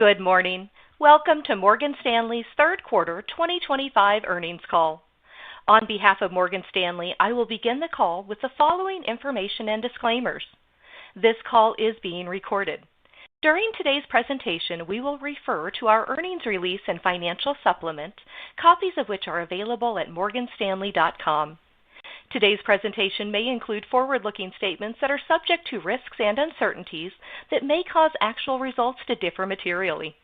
Good morning. Welcome to Morgan Stanley's third quarter 2025 earnings call. On behalf of Morgan Stanley, I will begin the call with the following information and disclaimers. This call is being recorded. During today's presentation, we will refer to our earnings release and financial supplement, copies of which are available at morganstanley.com. Today's presentation may include forward-looking statements that are subject to risks and uncertainties that may cause actual results to differ materially.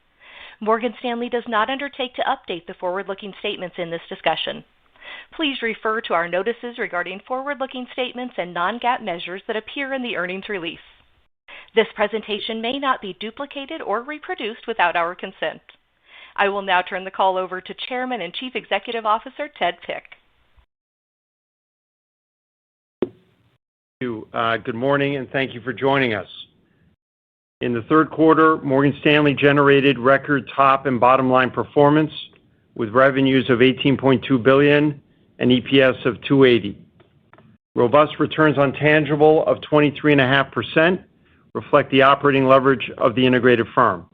Morgan Stanley does not undertake to update the forward-looking statements in this discussion. Please refer to our notices regarding forward-looking statements and non-GAAP measures that appear in the earnings release. This presentation may not be duplicated or reproduced without our consent. I will now turn the call over to Chairman and Chief Executive Officer Ted Pick. Good morning and thank you for joining us. In the third quarter, Morgan Stanley generated record top and bottom line performance with revenues of $18.2 billion and EPS of $2.80. Robust returns on tangible of 23.5% reflect the operating leverage of the integrated firm.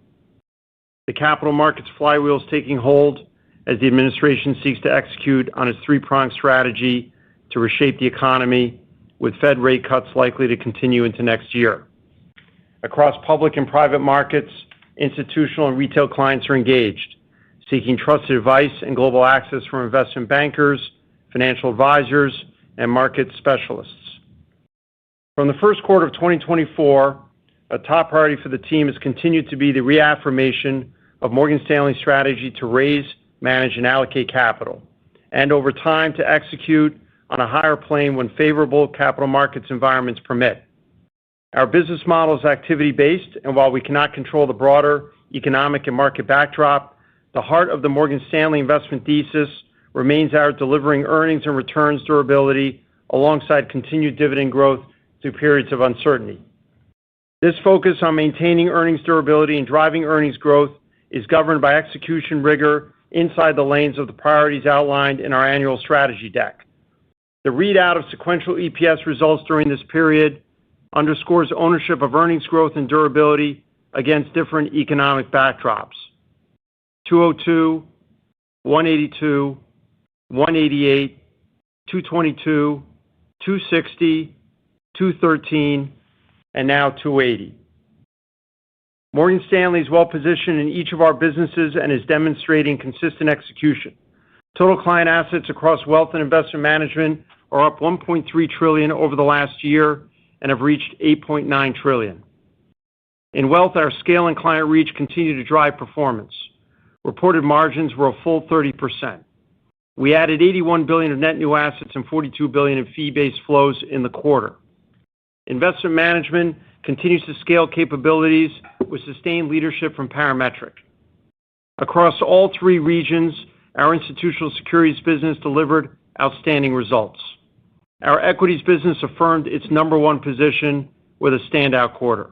The capital markets flywheel is taking hold as the administration seeks to execute on its three-pronged strategy to reshape the economy, with Fed rate cuts likely to continue into next year. Across public and private markets, institutional and retail clients are engaged, seeking trusted advice and global access from investment bankers, financial advisors, and market specialists. From the first quarter of 2024, a top priority for the team has continued to be the reaffirmation of Morgan Stanley's strategy to raise, manage, and allocate capital, and over time to execute on a higher plane when favorable capital markets environments permit. Our business model is activity-based, and while we cannot control the broader economic and market backdrop, the heart of the Morgan Stanley investment thesis remains our delivering earnings and returns durability alongside continued dividend growth through periods of uncertainty. This focus on maintaining earnings durability and driving earnings growth is governed by execution rigor inside the lanes of the priorities outlined in our annual strategy deck. The readout of sequential EPS results during this period underscores ownership of earnings growth and durability against different economic backdrops. 202, 182, 188, 222, 260, 213, and now 280. Morgan Stanley is well positioned in each of our businesses and is demonstrating consistent execution. Total client assets across wealth and investment management are up $1.3 trillion over the last year and have reached $8.9 trillion. In wealth, our scale and client reach continue to drive performance. Reported margins were a full 30%. We added $81 billion of net new assets and $42 billion in fee-based flows in the quarter. Investment management continues to scale capabilities with sustained leadership from Parametric. Across all three regions, our institutional securities business delivered outstanding results. Our equities business affirmed its number one position with a standout quarter.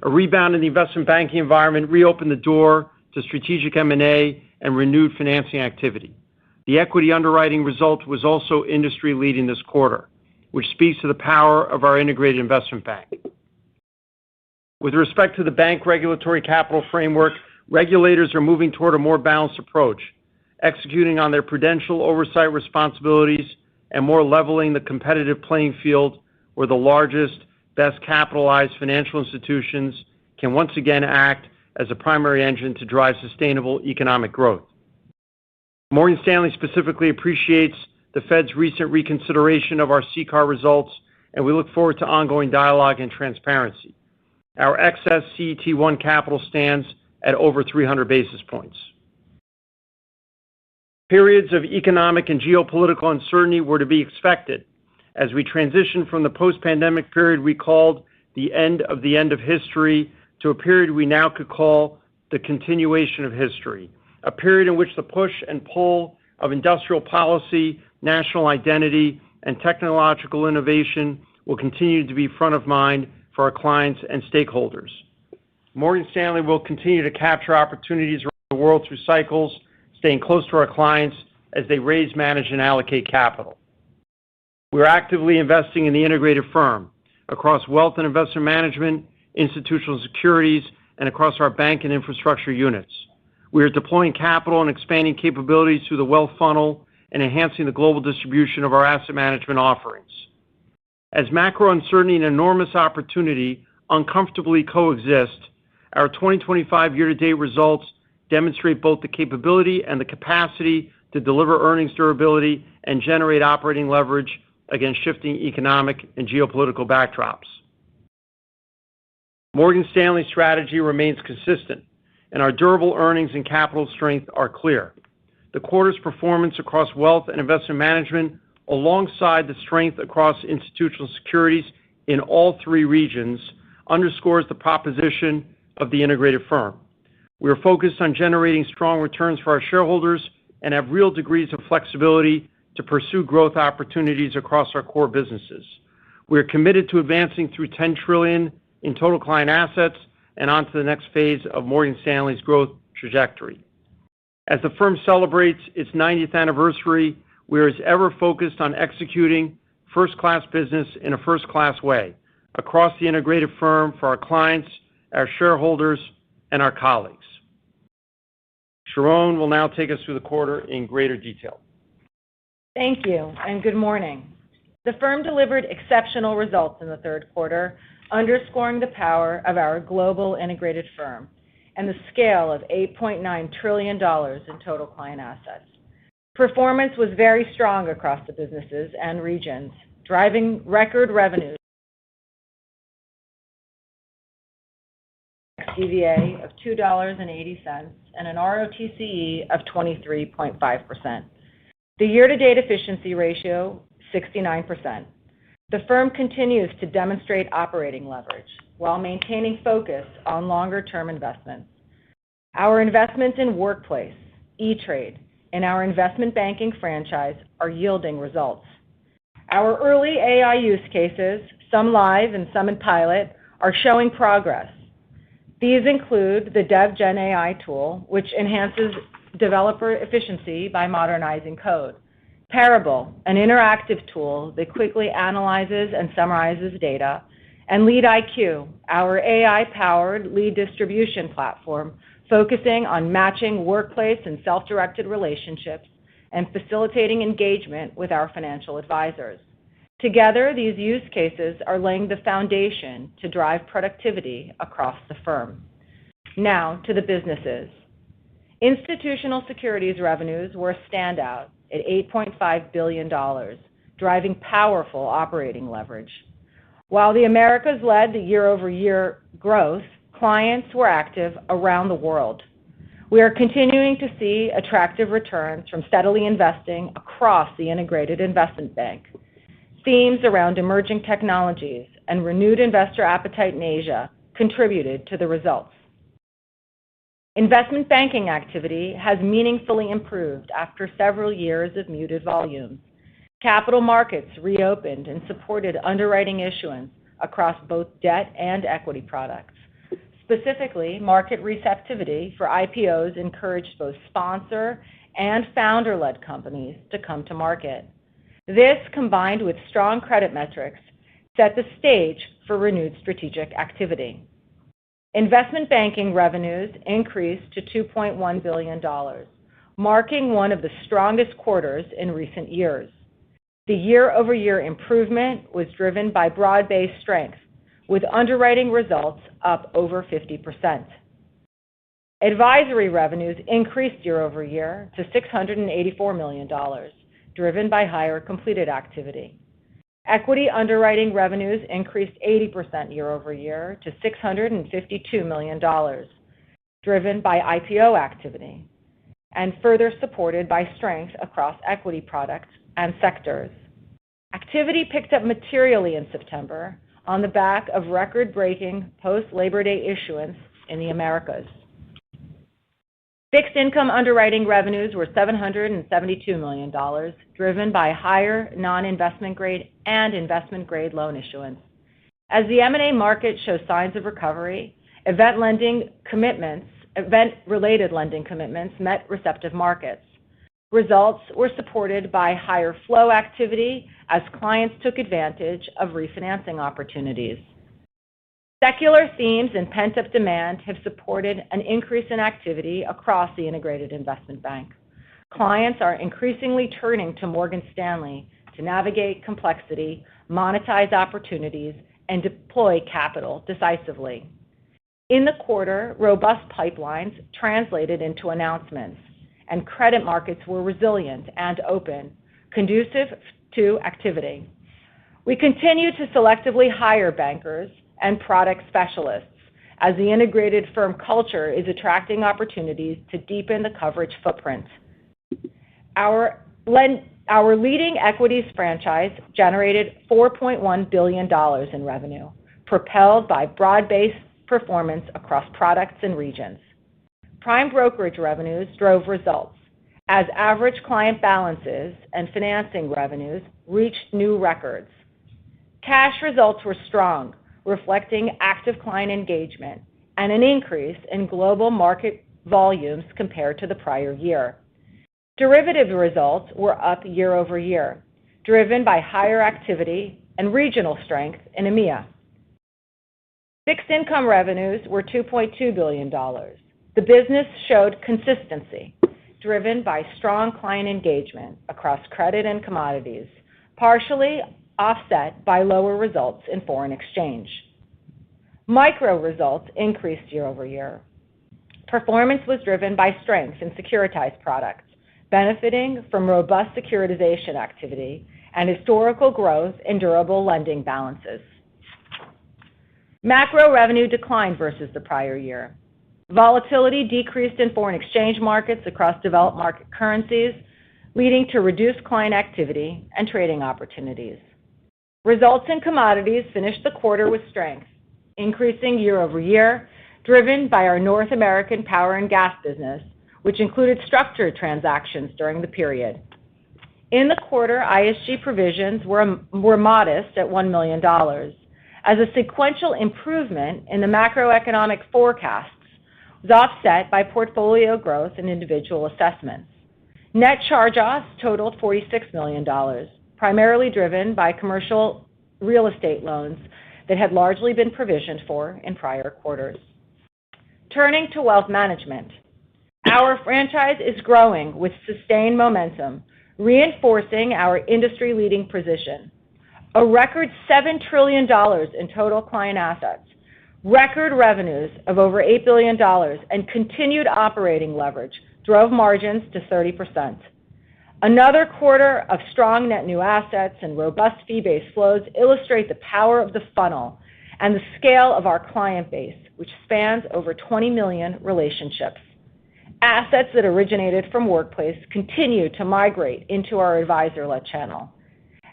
A rebound in the investment banking environment reopened the door to strategic M&A and renewed financing activity. The equity underwriting result was also industry-leading this quarter, which speaks to the power of our integrated investment bank. With respect to the bank regulatory capital framework, regulators are moving toward a more balanced approach, executing on their prudential oversight responsibilities and more leveling the competitive playing field where the largest, best capitalized financial institutions can once again act as a primary engine to drive sustainable economic growth. Morgan Stanley specifically appreciates the Fed's recent reconsideration of our CCAR results, and we look forward to ongoing dialogue and transparency. Our excess CET1 capital stands at over 300 basis points. Periods of economic and geopolitical uncertainty were to be expected as we transition from the post-pandemic period we called the end of history to a period we now could call the continuation of history, a period in which the push and pull of industrial policy, national identity, and technological innovation will continue to be front of mind for our clients and stakeholders. Morgan Stanley will continue to capture opportunities around the world through cycles, staying close to our clients as they raise, manage, and allocate capital. We're actively investing in the integrated firm across wealth and investment management, institutional securities, and across our bank and infrastructure units. We are deploying capital and expanding capabilities through the wealth funnel and enhancing the global distribution of our asset management offerings. As macro uncertainty and enormous opportunity uncomfortably coexist, our 2025 year-to-date results demonstrate both the capability and the capacity to deliver earnings durability and generate operating leverage against shifting economic and geopolitical backdrops. Morgan Stanley's strategy remains consistent, and our durable earnings and capital strength are clear. The quarter's performance across wealth and investment management, alongside the strength across institutional securities in all three regions, underscores the proposition of the integrated firm. We are focused on generating strong returns for our shareholders and have real degrees of flexibility to pursue growth opportunities across our core businesses. We are committed to advancing through $10 trillion in total client assets and on to the next phase of Morgan Stanley's growth trajectory. As the firm celebrates its 90th anniversary, we are as ever focused on executing first-class business in a first-class way across the integrated firm for our clients, our shareholders, and our colleagues. Sharon will now take us through the quarter in greater detail. Thank you, and good morning. The firm delivered exceptional results in the third quarter, underscoring the power of our global integrated firm and the scale of $8.9 trillion in total client assets. Performance was very strong across the businesses and regions, driving record revenues. CVA of $2.80 and an ROTCE of 23.5%. The year-to-date efficiency ratio, 69%. The firm continues to demonstrate operating leverage while maintaining focus on longer-term investments. Our investments in Workplace, E*TRADE, and our investment banking franchise are yielding results. Our early AI use cases, some live and some in pilot, are showing progress. These include the DevGen AI tool, which enhances developer efficiency by modernizing code; Parable, an interactive tool that quickly analyzes and summarizes data; and LeadIQ, our AI-powered lead distribution platform focusing on matching workplace and self-directed relationships and facilitating engagement with our financial advisors. Together, these use cases are laying the foundation to drive productivity across the firm. Now to the businesses. Institutional securities revenues were a standout at $8.5 billion, driving powerful operating leverage. While the Americas led the year-over-year growth, clients were active around the world. We are continuing to see attractive returns from steadily investing across the integrated investment bank. Themes around emerging technologies and renewed investor appetite in Asia contributed to the results. Investment banking activity has meaningfully improved after several years of muted volumes. Capital markets reopened and supported underwriting issuance across both debt and equity products. Specifically, market receptivity for IPOs encouraged both sponsor and founder-led companies to come to market. This, combined with strong credit metrics, set the stage for renewed strategic activity. Investment banking revenues increased to $2.1 billion, marking one of the strongest quarters in recent years. The year-over-year improvement was driven by broad-based strength, with underwriting results up over 50%. Advisory revenues increased year-over-year to $684 million, driven by higher completed activity. Equity underwriting revenues increased 80% year-over-year to $652 million, driven by IPO activity, and further supported by strength across equity products and sectors. Activity picked up materially in September on the back of record-breaking post-Labor Day issuance in the Americas. Fixed income underwriting revenues were $772 million, driven by higher non-investment grade and investment grade loan issuance. As the M&A market shows signs of recovery, event-related lending commitments met receptive markets. Results were supported by higher flow activity as clients took advantage of refinancing opportunities. Secular themes and pent-up demand have supported an increase in activity across the integrated investment bank. Clients are increasingly turning to Morgan Stanley to navigate complexity, monetize opportunities, and deploy capital decisively. In the quarter, robust pipelines translated into announcements, and credit markets were resilient and open, conducive to activity. We continue to selectively hire bankers and product specialists as the integrated firm culture is attracting opportunities to deepen the coverage footprint. Our leading equities franchise generated $4.1 billion in revenue, propelled by broad-based performance across products and regions. Prime brokerage revenues drove results as average client balances and financing revenues reached new records. Cash results were strong, reflecting active client engagement and an increase in global market volumes compared to the prior year. Derivative results were up year over year, driven by higher activity and regional strength in EMEA. Fixed income revenues were $2.2 billion. The business showed consistency, driven by strong client engagement across credit and commodities, partially offset by lower results in foreign exchange. Micro results increased year over year. Performance was driven by strength in securitized products, benefiting from robust securitization activity and historical growth in durable lending balances. Macro revenue declined versus the prior year. Volatility decreased in foreign exchange markets across developed market currencies, leading to reduced client activity and trading opportunities. Results in commodities finished the quarter with strength, increasing year over year, driven by our North American power and gas business, which included structured transactions during the period. In the quarter, ISG provisions were modest at $1 million, as a sequential improvement in the macroeconomic forecasts was offset by portfolio growth and individual assessments. Net charge-offs totaled $46 million, primarily driven by commercial real estate loans that had largely been provisioned for in prior quarters. Turning to wealth management, our franchise is growing with sustained momentum, reinforcing our industry-leading position. A record $7 trillion in total client assets, record revenues of over $8 billion, and continued operating leverage drove margins to 30%. Another quarter of strong net new assets and robust fee-based flows illustrate the power of the funnel and the scale of our client base, which spans over 20 million relationships. Assets that originated from Workplace continue to migrate into our advisor-led channel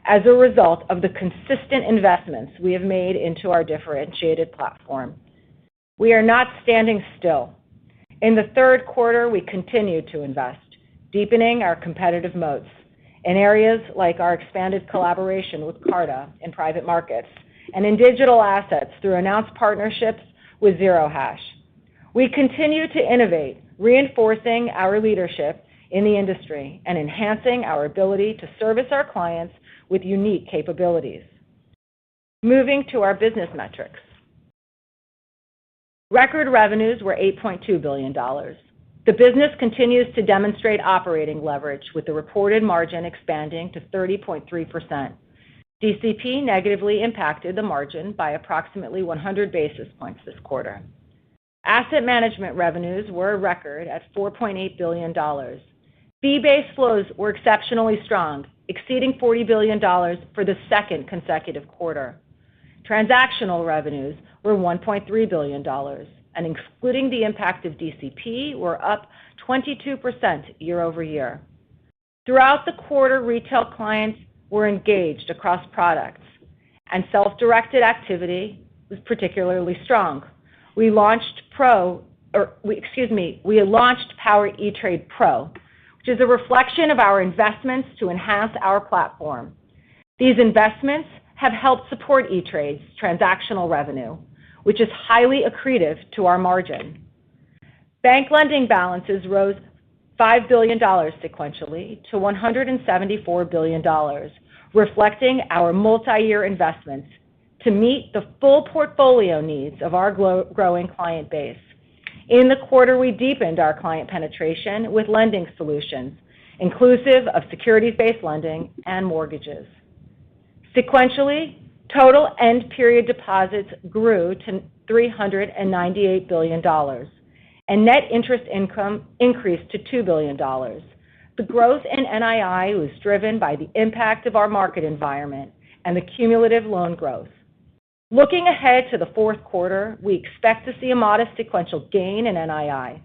as a result of the consistent investments we have made into our differentiated platform. We are not standing still. In the third quarter, we continued to invest, deepening our competitive moats in areas like our expanded collaboration with Carta in private markets and in digital assets through announced partnerships with Zero Hash. We continue to innovate, reinforcing our leadership in the industry and enhancing our ability to service our clients with unique capabilities. Moving to our business metrics. Record revenues were $8.2 billion. The business continues to demonstrate operating leverage, with the reported margin expanding to 30.3%. DCP negatively impacted the margin by approximately 100 basis points this quarter. Asset management revenues were a record at $4.8 billion. Fee-based flows were exceptionally strong, exceeding $40 billion for the second consecutive quarter. Transactional revenues were $1.3 billion, and excluding the impact of DCP, were up 22% year over year. Throughout the quarter, retail clients were engaged across products, and self-directed activity was particularly strong. We launched Power E-Trade Pro, which is a reflection of our investments to enhance our platform. These investments have helped support E-Trade's transactional revenue, which is highly accretive to our margin. Bank lending balances rose $5 billion sequentially to $174 billion, reflecting our multi-year investments to meet the full portfolio needs of our growing client base. In the quarter, we deepened our client penetration with lending solutions, inclusive of securities-based lending and mortgages. Sequentially, total end-period deposits grew to $398 billion, and net interest income increased to $2 billion. The growth in NII was driven by the impact of our market environment and the cumulative loan growth. Looking ahead to the fourth quarter, we expect to see a modest sequential gain in NII.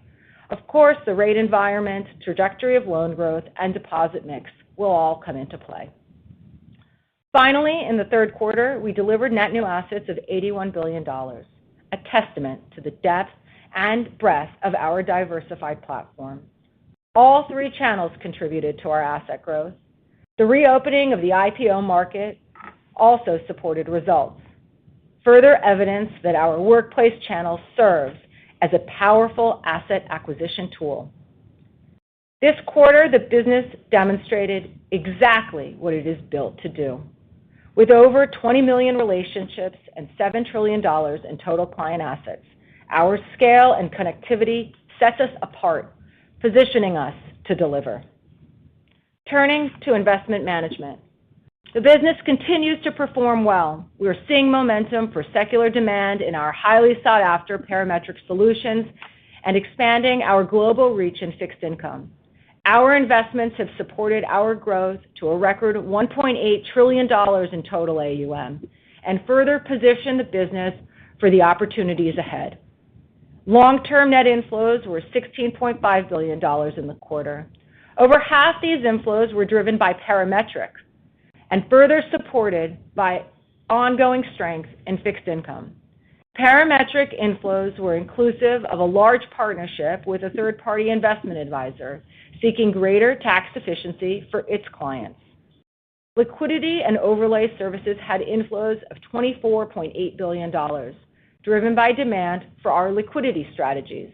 Of course, the rate environment, trajectory of loan growth, and deposit mix will all come into play. Finally, in the third quarter, we delivered net new assets of $81 billion, a testament to the depth and breadth of our diversified platform. All three channels contributed to our asset growth. The reopening of the IPO market also supported results, further evidence that our workplace channel serves as a powerful asset acquisition tool. This quarter, the business demonstrated exactly what it is built to do. With over 20 million relationships and $7 trillion in total client assets, our scale and connectivity sets us apart, positioning us to deliver. Turning to investment management. The business continues to perform well. We are seeing momentum for secular demand in our highly sought-after parametric solutions and expanding our global reach in fixed income. Our investments have supported our growth to a record $1.8 trillion in total AUM and further position the business for the opportunities ahead. Long-term net inflows were $16.5 billion in the quarter. Over half these inflows were driven by parametric and further supported by ongoing strength in fixed income. Parametric inflows were inclusive of a large partnership with a third-party investment advisor seeking greater tax efficiency for its clients. Liquidity and overlay services had inflows of $24.8 billion, driven by demand for our liquidity strategies.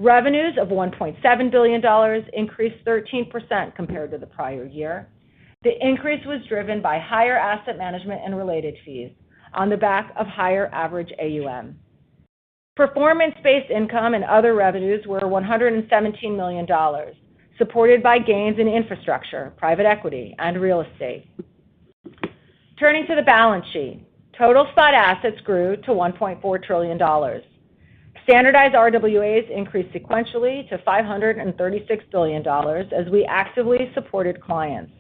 Revenues of $1.7 billion increased 13% compared to the prior year. The increase was driven by higher asset management and related fees on the back of higher average AUM. Performance-based income and other revenues were $117 million, supported by gains in infrastructure, private equity, and real estate. Turning to the balance sheet, total spot assets grew to $1.4 trillion. Standardized RWAs increased sequentially to $536 billion as we actively supported clients.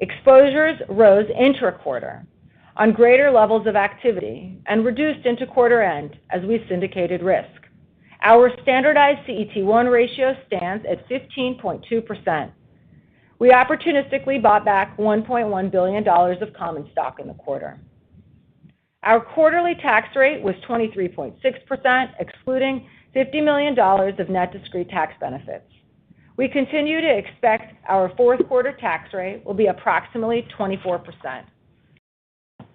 Exposures rose intra-quarter on greater levels of activity and reduced into quarter end as we syndicated risk. Our standardized CET1 ratio stands at 15.2%. We opportunistically bought back $1.1 billion of common stock in the quarter. Our quarterly tax rate was 23.6%, excluding $50 million of net discrete tax benefits. We continue to expect our fourth quarter tax rate will be approximately 24%.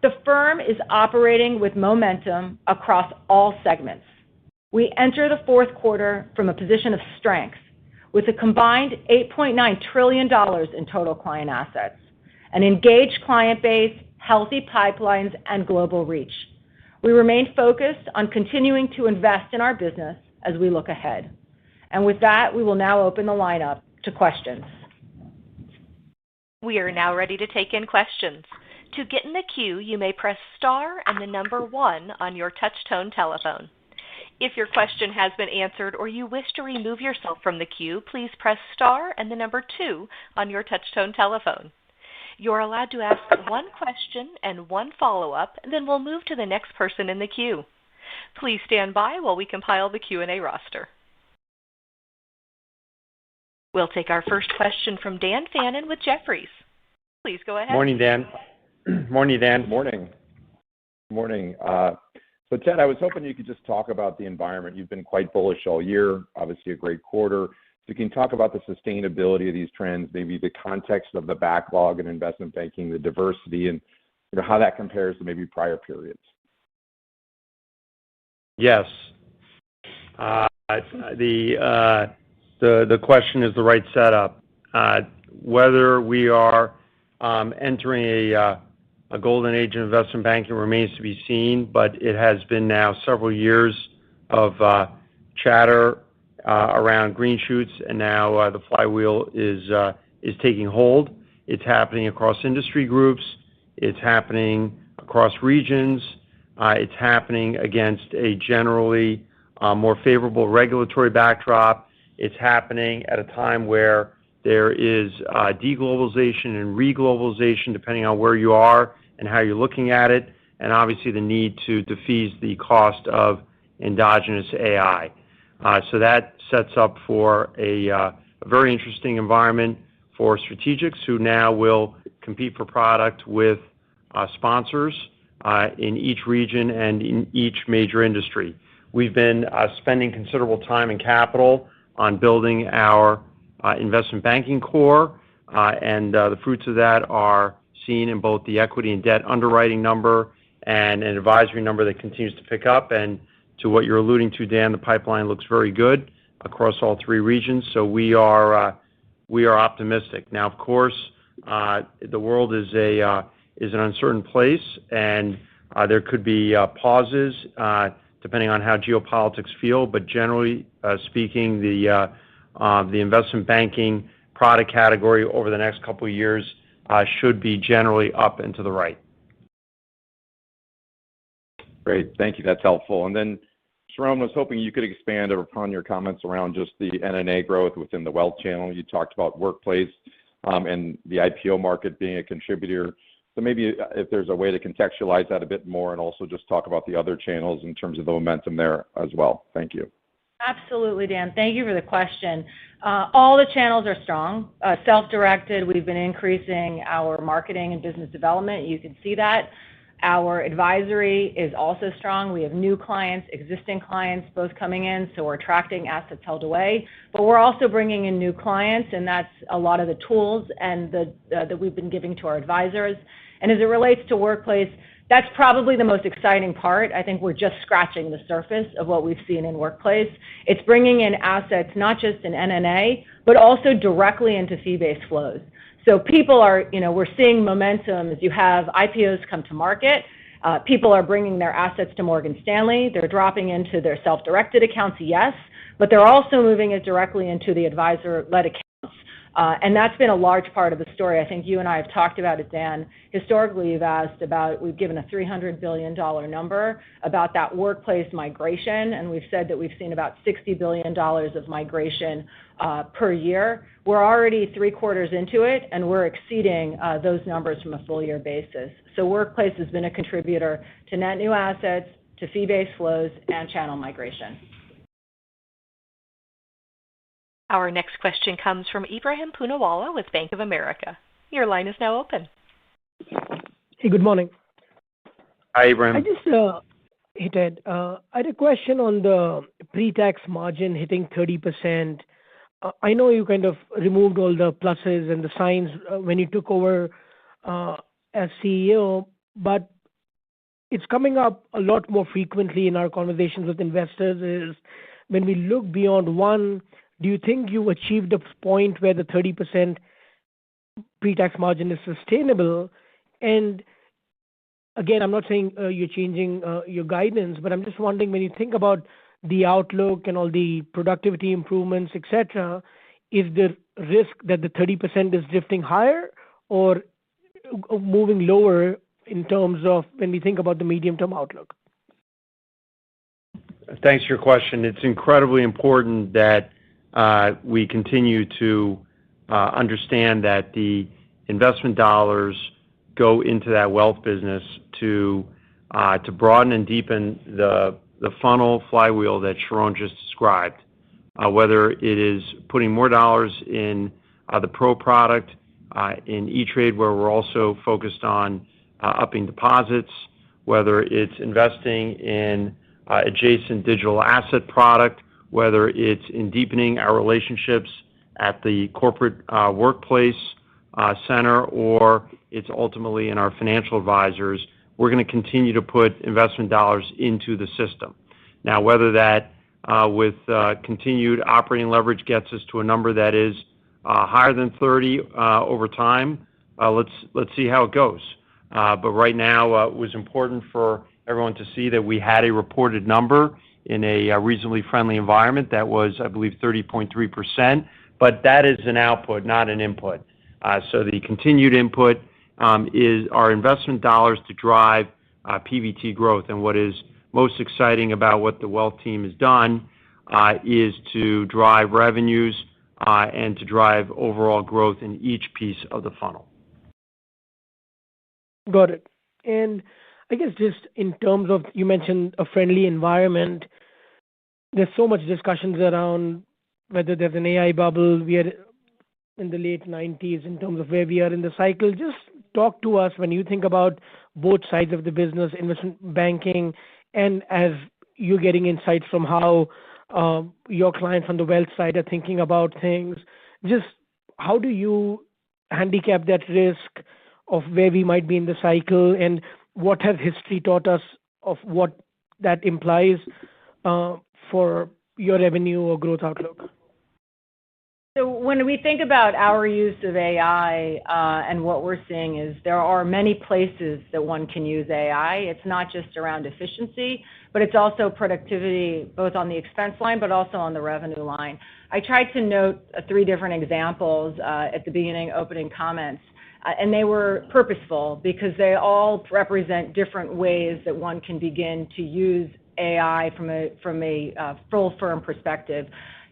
The firm is operating with momentum across all segments. We enter the fourth quarter from a position of strength with a combined $8.9 trillion in total client assets, an engaged client base, healthy pipelines, and global reach. We remain focused on continuing to invest in our business as we look ahead. And with that, we will now open the line up to questions. We are now ready to take in questions. To get in the queue, you may press star and the number 1 on your touch-tone telephone. If your question has been answered or you wish to remove yourself from the queue, please press star and the number 2 on your touch-tone telephone. You're allowed to ask one question and one follow-up, and then we'll move to the next person in the queue. Please stand by while we compile the Q&A roster. We'll take our first question from Dan Fannon with Jefferies. Please go ahead. Morning, Dan. Morning, Dan. Morning. So, Ted, I was hoping you could just talk about the environment. You've been quite bullish all year, obviously a great quarter. So you can talk about the sustainability of these trends, maybe the context of the backlog in investment banking, the diversity, and how that compares to maybe prior periods. Yes. The question is the right setup. Whether we are entering a golden age of investment banking remains to be seen, but it has been now several years of chatter around green shoots, and now the flywheel is taking hold. It's happening across industry groups. It's happening across regions. It's happening against a generally more favorable regulatory backdrop. It's happening at a time where there is deglobalization and reglobalization, depending on where you are and how you're looking at it, and obviously the need to defease the cost of endogenous AI. So that sets up for a very interesting environment for strategics who now will compete for product with sponsors in each region and in each major industry. We've been spending considerable time and capital on building our investment banking core, and the fruits of that are seen in both the equity and debt underwriting number and an advisory number that continues to pick up. And to what you're alluding to, Dan, the pipeline looks very good across all three regions. So we are optimistic. Now, of course, the world is an uncertain place, and there could be pauses depending on how geopolitics feel. But generally speaking, the investment banking product category over the next couple of years should be generally up and to the right. Great. Thank you. That's helpful. And then, Sharon, was hoping you could expand upon your comments around just the NNA growth within the wealth channel. You talked about workplace and the IPO market being a contributor. So maybe if there's a way to contextualize that a bit more and also just talk about the other channels in terms of the momentum there as well. Thank you. Absolutely, Dan. Thank you for the question. All the channels are strong. Self-directed, we've been increasing our marketing and business development. You can see that. Our advisory is also strong. We have new clients, existing clients, both coming in, so we're attracting assets held away. But we're also bringing in new clients, and that's a lot of the tools and that we've been giving to our advisors. And as it relates to workplace, that's probably the most exciting part. I think we're just scratching the surface of what we've seen in workplace. It's bringing in assets not just in NNA, but also directly into fee-based flows. So people are, we're seeing momentum as you have IPOs come to market. People are bringing their assets to Morgan Stanley. They're dropping into their self-directed accounts, yes, but they're also moving it directly into the advisor-led accounts. And that's been a large part of the story. I think you and I have talked about it, Dan. Historically, we've given a $300 billion number about that workplace migration, and we've said that we've seen about $60 billion of migration per year. We're already 3 quarters into it, and we're exceeding those numbers from a full-year basis. So workplace has been a contributor to net new assets, to fee-based flows, and channel migration. Our next question comes from Ebrahim Poonawala with Bank of America. Your line is now open. Hey, good morning. Hi, Ebrahim. Hey, Ted. I had a question on the pre-tax margin hitting 30%. I know you kind of removed all the pluses and the signs when you took over as CEO, but it's coming up a lot more frequently in our conversations with investors is when we look beyond one, do you think you achieved a point where the 30% pre-tax margin is sustainable? And again, I'm not saying you're changing your guidance, but I'm just wondering when you think about the outlook and all the productivity improvements, et cetera, is the risk that the 30% is drifting higher or moving lower in terms of when we think about the medium-term outlook? Thanks for your question. It's incredibly important that we continue to understand that the investment dollars go into that wealth business to broaden and deepen the funnel flywheel that Sharon just described, whether it is putting more dollars in the pro product, in E-Trade, where we're also focused on upping deposits, whether it's investing in adjacent digital asset product, whether it's in deepening our relationships at the corporate workplace center, or it's ultimately in our financial advisors. We're going to continue to put investment dollars into the system. Now, whether that with continued operating leverage gets us to a number that is higher than 30 over time, let's see how it goes. But right now, it was important for everyone to see that we had a reported number in a reasonably friendly environment that was, I believe, 30.3%. But that is an output, not an input. So the continued input is our investment dollars to drive PVT growth. And what is most exciting about what the wealth team has done is to drive revenues and to drive overall growth in each piece of the funnel. Got it. And I guess just in terms of, you mentioned a friendly environment, there's so much discussions around whether there's an AI bubble. We are in the late 90s in terms of where we are in the cycle. Just talk to us when you think about both sides of the business, investment banking, and as you're getting insights from how your clients on the wealth side are thinking about things. Just how do you handicap that risk of where we might be in the cycle, and what has history taught us of what that implies for your revenue or growth outlook? So when we think about our use of AI and what we're seeing is there are many places that one can use AI. It's not just around efficiency, but it's also productivity, both on the expense line, but also on the revenue line. I tried to note 3 different examples at the beginning, opening comments, and they were purposeful because they all represent different ways that one can begin to use AI from a full firm perspective.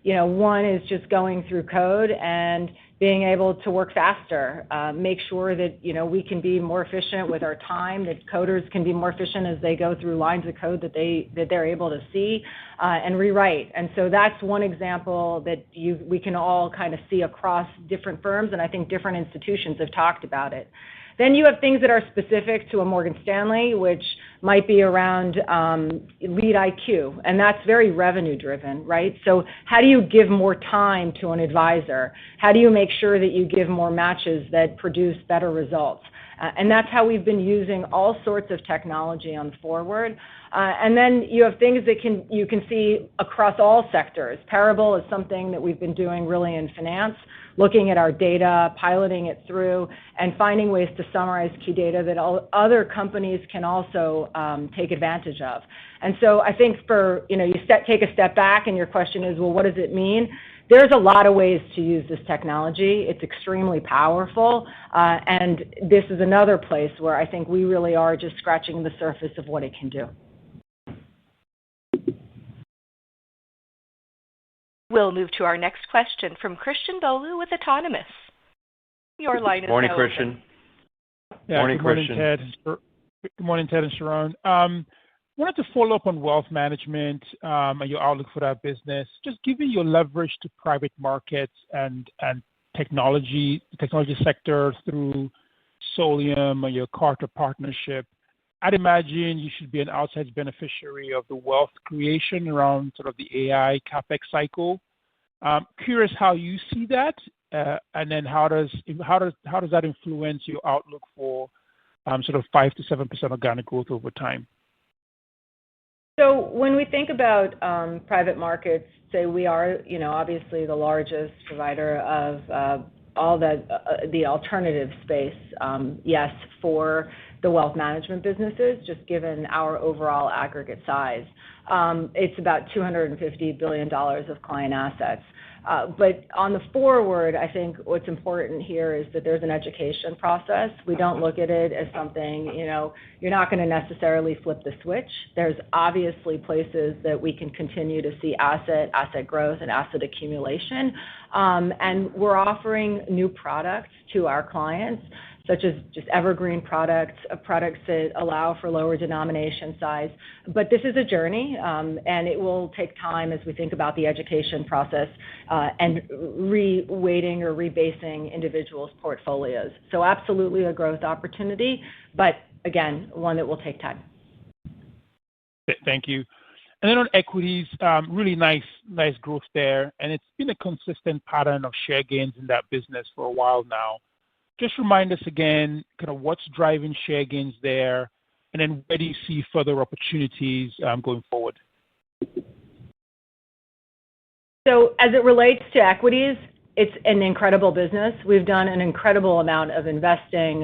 One is just going through code and being able to work faster, make sure that, we can be more efficient with our time, that coders can be more efficient as they go through lines of code that they're able to see and rewrite. And so that's one example that we can all kind of see across different firms, and I think different institutions have talked about it. Then you have things that are specific to a Morgan Stanley, which might be around lead IQ, and that's very revenue driven, right? So how do you give more time to an advisor? How do you make sure that you give more matches that produce better results? And that's how we've been using all sorts of technology on the forward. And then you have things that you can see across all sectors. Parable is something that we've been doing really in finance, looking at our data, piloting it through, and finding ways to summarize key data that other companies can also take advantage of. And so I think take a step back and your question is, well, what does it mean? There's a lot of ways to use this technology. It's extremely powerful, and this is another place where I think we really are just scratching the surface of what it can do. We'll move to our next question from Christian Bolu with Autonomous. Your line is Morning, now Christian. Yeah, Morning, good morning, Christian. Ted. Good morning, Ted and Sharon. Wanted to follow up on wealth management and your outlook for that business. Just given your leverage to private markets and the technology sector through Solium or your Carter partnership, I'd imagine you should be an outside beneficiary of the wealth creation around sort of the AI CapEx cycle. Curious how you see that, and then how does that influence your outlook for sort of 5 to 7% organic growth over time? So when we think about private markets, say we are, obviously the largest provider of all the alternative space, yes, for the wealth management businesses, just given our overall aggregate size. It's about $250 billion of client assets. But on the forward, I think what's important here is that there's an education process. We don't look at it as something, you're not going to necessarily flip the switch. There's obviously places that we can continue to see asset growth and asset accumulation. And we're offering new products to our clients, such as just evergreen products that allow for lower denomination size. But this is a journey, and it will take time as we think about the education process and re-weighting or rebasing individuals' portfolios. So absolutely a growth opportunity, but again, one that will take time. Thank you. And then on equities, really nice growth there, and it's been a consistent pattern of share gains in that business for a while now. Just remind us again, kind of what's driving share gains there, and then where do you see further opportunities going forward? So as it relates to equities, It's an incredible business. We've done an incredible amount of investing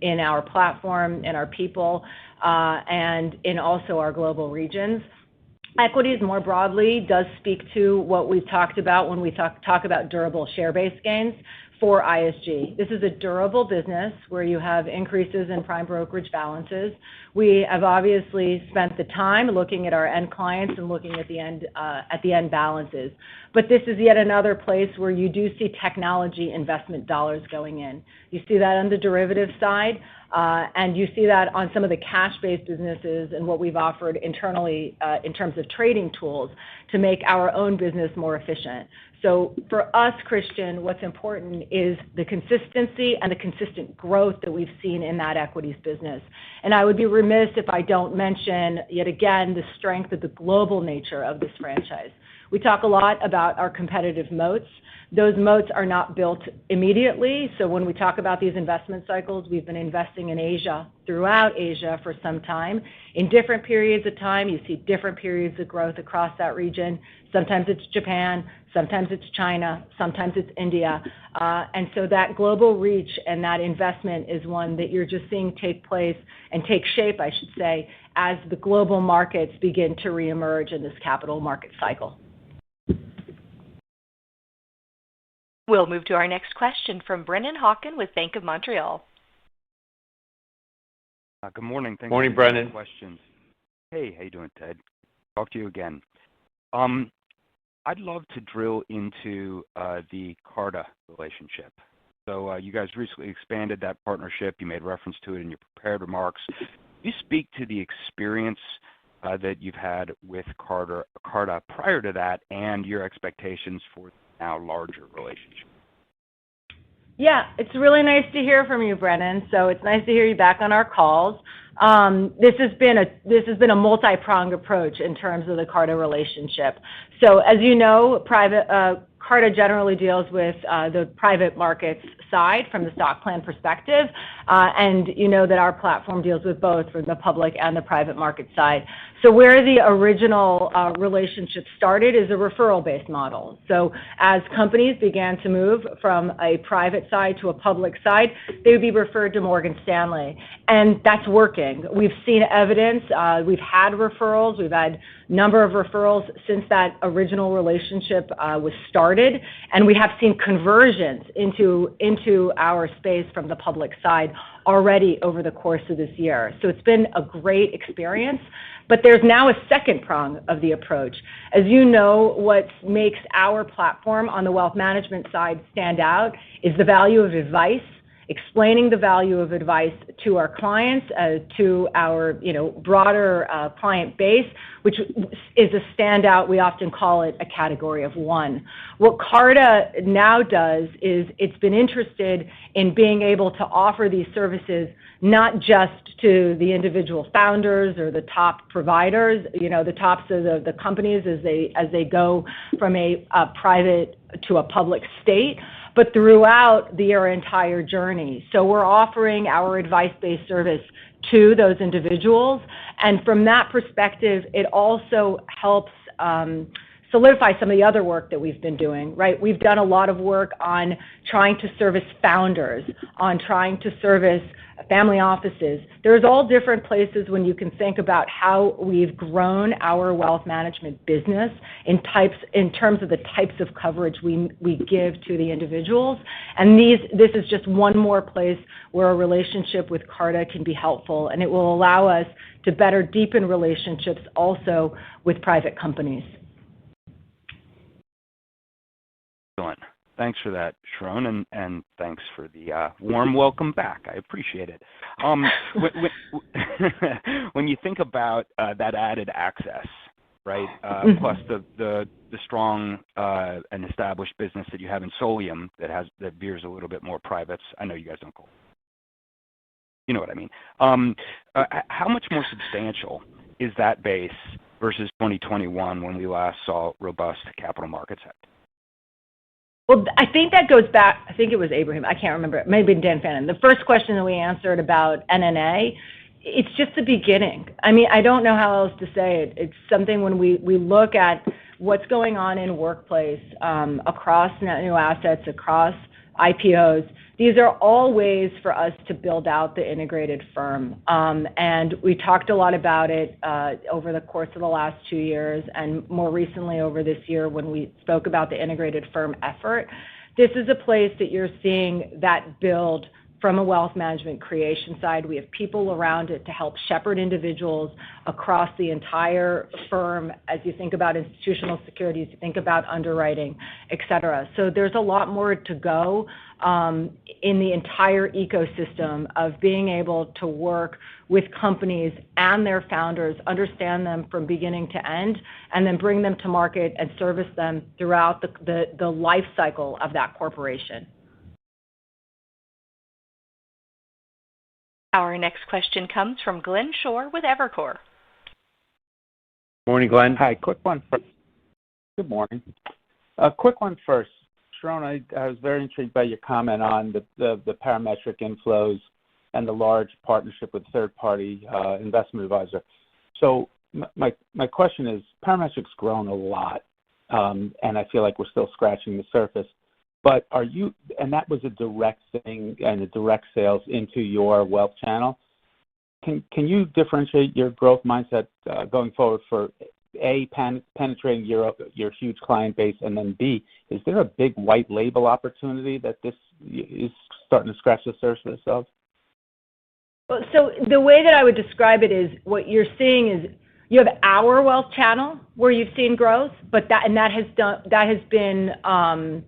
in our platform, in our people, and in also our global regions. Equities more broadly does speak to what we've talked about when we talk about durable share-based gains for ISG. This is a durable business where you have increases in prime brokerage balances. We have obviously spent the time looking at our end clients and looking at the end balances. But this is yet another place where you do see technology investment dollars going in. You see that on the derivative side, and you see that on some of the cash-based businesses and what we've offered internally in terms of trading tools to make our own business more efficient. So for us, Christian, what's important is the consistency and the consistent growth that we've seen in that equities business. And I would be remiss if I don't mention, yet again, the strength of the global nature of this franchise. We talk a lot about our competitive moats. Those moats are not built immediately. So when we talk about these investment cycles, we've been investing in Asia, throughout Asia for some time. In different periods of time, you see different periods of growth across that region. Sometimes it's Japan, sometimes it's China, sometimes it's India. And so that global reach and that investment is one that you're just seeing take place and take shape, I should say, as the global markets begin to reemerge in this capital market cycle. We'll move to our next question from Brennan Hawken with Bank of Montreal. Good morning. Thanks Morning, for Brennan. the questions. Hey, how you doing, Ted? Talk to you again. I'd love to drill into the Carta relationship. So you guys recently expanded that partnership. You made reference to it in your prepared remarks. Can you speak to the experience that you've had with Carta prior to that and your expectations for the now larger relationship? Yeah, it's really nice to hear from you, Brennan. So it's nice to hear you back on our calls. This has been a multi-pronged approach in terms of the Carta relationship. So as you know, Carta generally deals with the private markets side from the stock plan perspective, and you know that our platform deals with both from the public and the private market side. So where the original relationship started is a referral-based model. So as companies began to move from a private side to a public side, they would be referred to Morgan Stanley. And that's working. We've seen evidence. We've had referrals. We've had a number of referrals since that original relationship was started. And we have seen conversions into our space from the public side already over the course of this year. So it's been a great experience. But there's now a second prong of the approach. As you know, what makes our platform on the wealth management side stand out is the value of advice, explaining the value of advice to our clients, to our broader client base, which is a standout. We often call it a category of one. What Carta now does is it's been interested in being able to offer these services not just to the individual founders or the top providers, the tops of the companies as they go from a private to a public state, but throughout their entire journey. So we're offering our advice-based service to those individuals. And from that perspective, it also helps solidify some of the other work that we've been doing, right? We've done a lot of work on trying to service founders, on trying to service family offices. There's all different places when you can think about how we've grown our wealth management business in terms of the types of coverage we give to the individuals. And this is just one more place where a relationship with Carta can be helpful, and it will allow us to better deepen relationships also with private companies. Excellent. Thanks for that, Sharon, and thanks for the warm welcome back. I appreciate it. When you think about that added access, right, plus the strong and established business that you have in Solium that veers a little bit more privates. I know you guys don't call. You know what I mean. How much more substantial is that base versus 2021 when we last saw robust capital markets activity? Well, I think that goes back, I think it was Abraham, I can't remember, maybe Dan Fannon. The first question that we answered about NNA, it's just the beginning. I mean, I don't know how else to say it. It's something when we look at what's going on in workplace, across net new assets, across IPOs. These are all ways for us to build out the integrated firm. And we talked a lot about it over the course of the last 2 years and more recently over this year when we spoke about the integrated firm effort. This is a place that you're seeing that build from a wealth management creation side. We have people around it to help shepherd individuals across the entire firm as you think about institutional securities, you think about underwriting, et cetera. So there's a lot more to go in the entire ecosystem of being able to work with companies and their founders, understand them from beginning to end, and then bring them to market and service them throughout the life cycle of that corporation. Our next question comes from Glenn Schorr with Evercore. Morning, Glenn. Hi, quick one first. Good morning. A quick one first. Sharon, I was very intrigued by your comment on the parametric inflows and the large partnership with third-party investment advisor. So my question is, parametric's grown a lot, and I feel like we're still scratching the surface. But and that was a direct thing and a direct sales into your wealth channel. Can you differentiate your growth mindset going forward for A, penetrating your huge client base, and then B, is there a big white label opportunity that this is starting to scratch the surface of? Well, so the way that I would describe it is what you're seeing is you have our wealth channel where you've seen growth, but that has been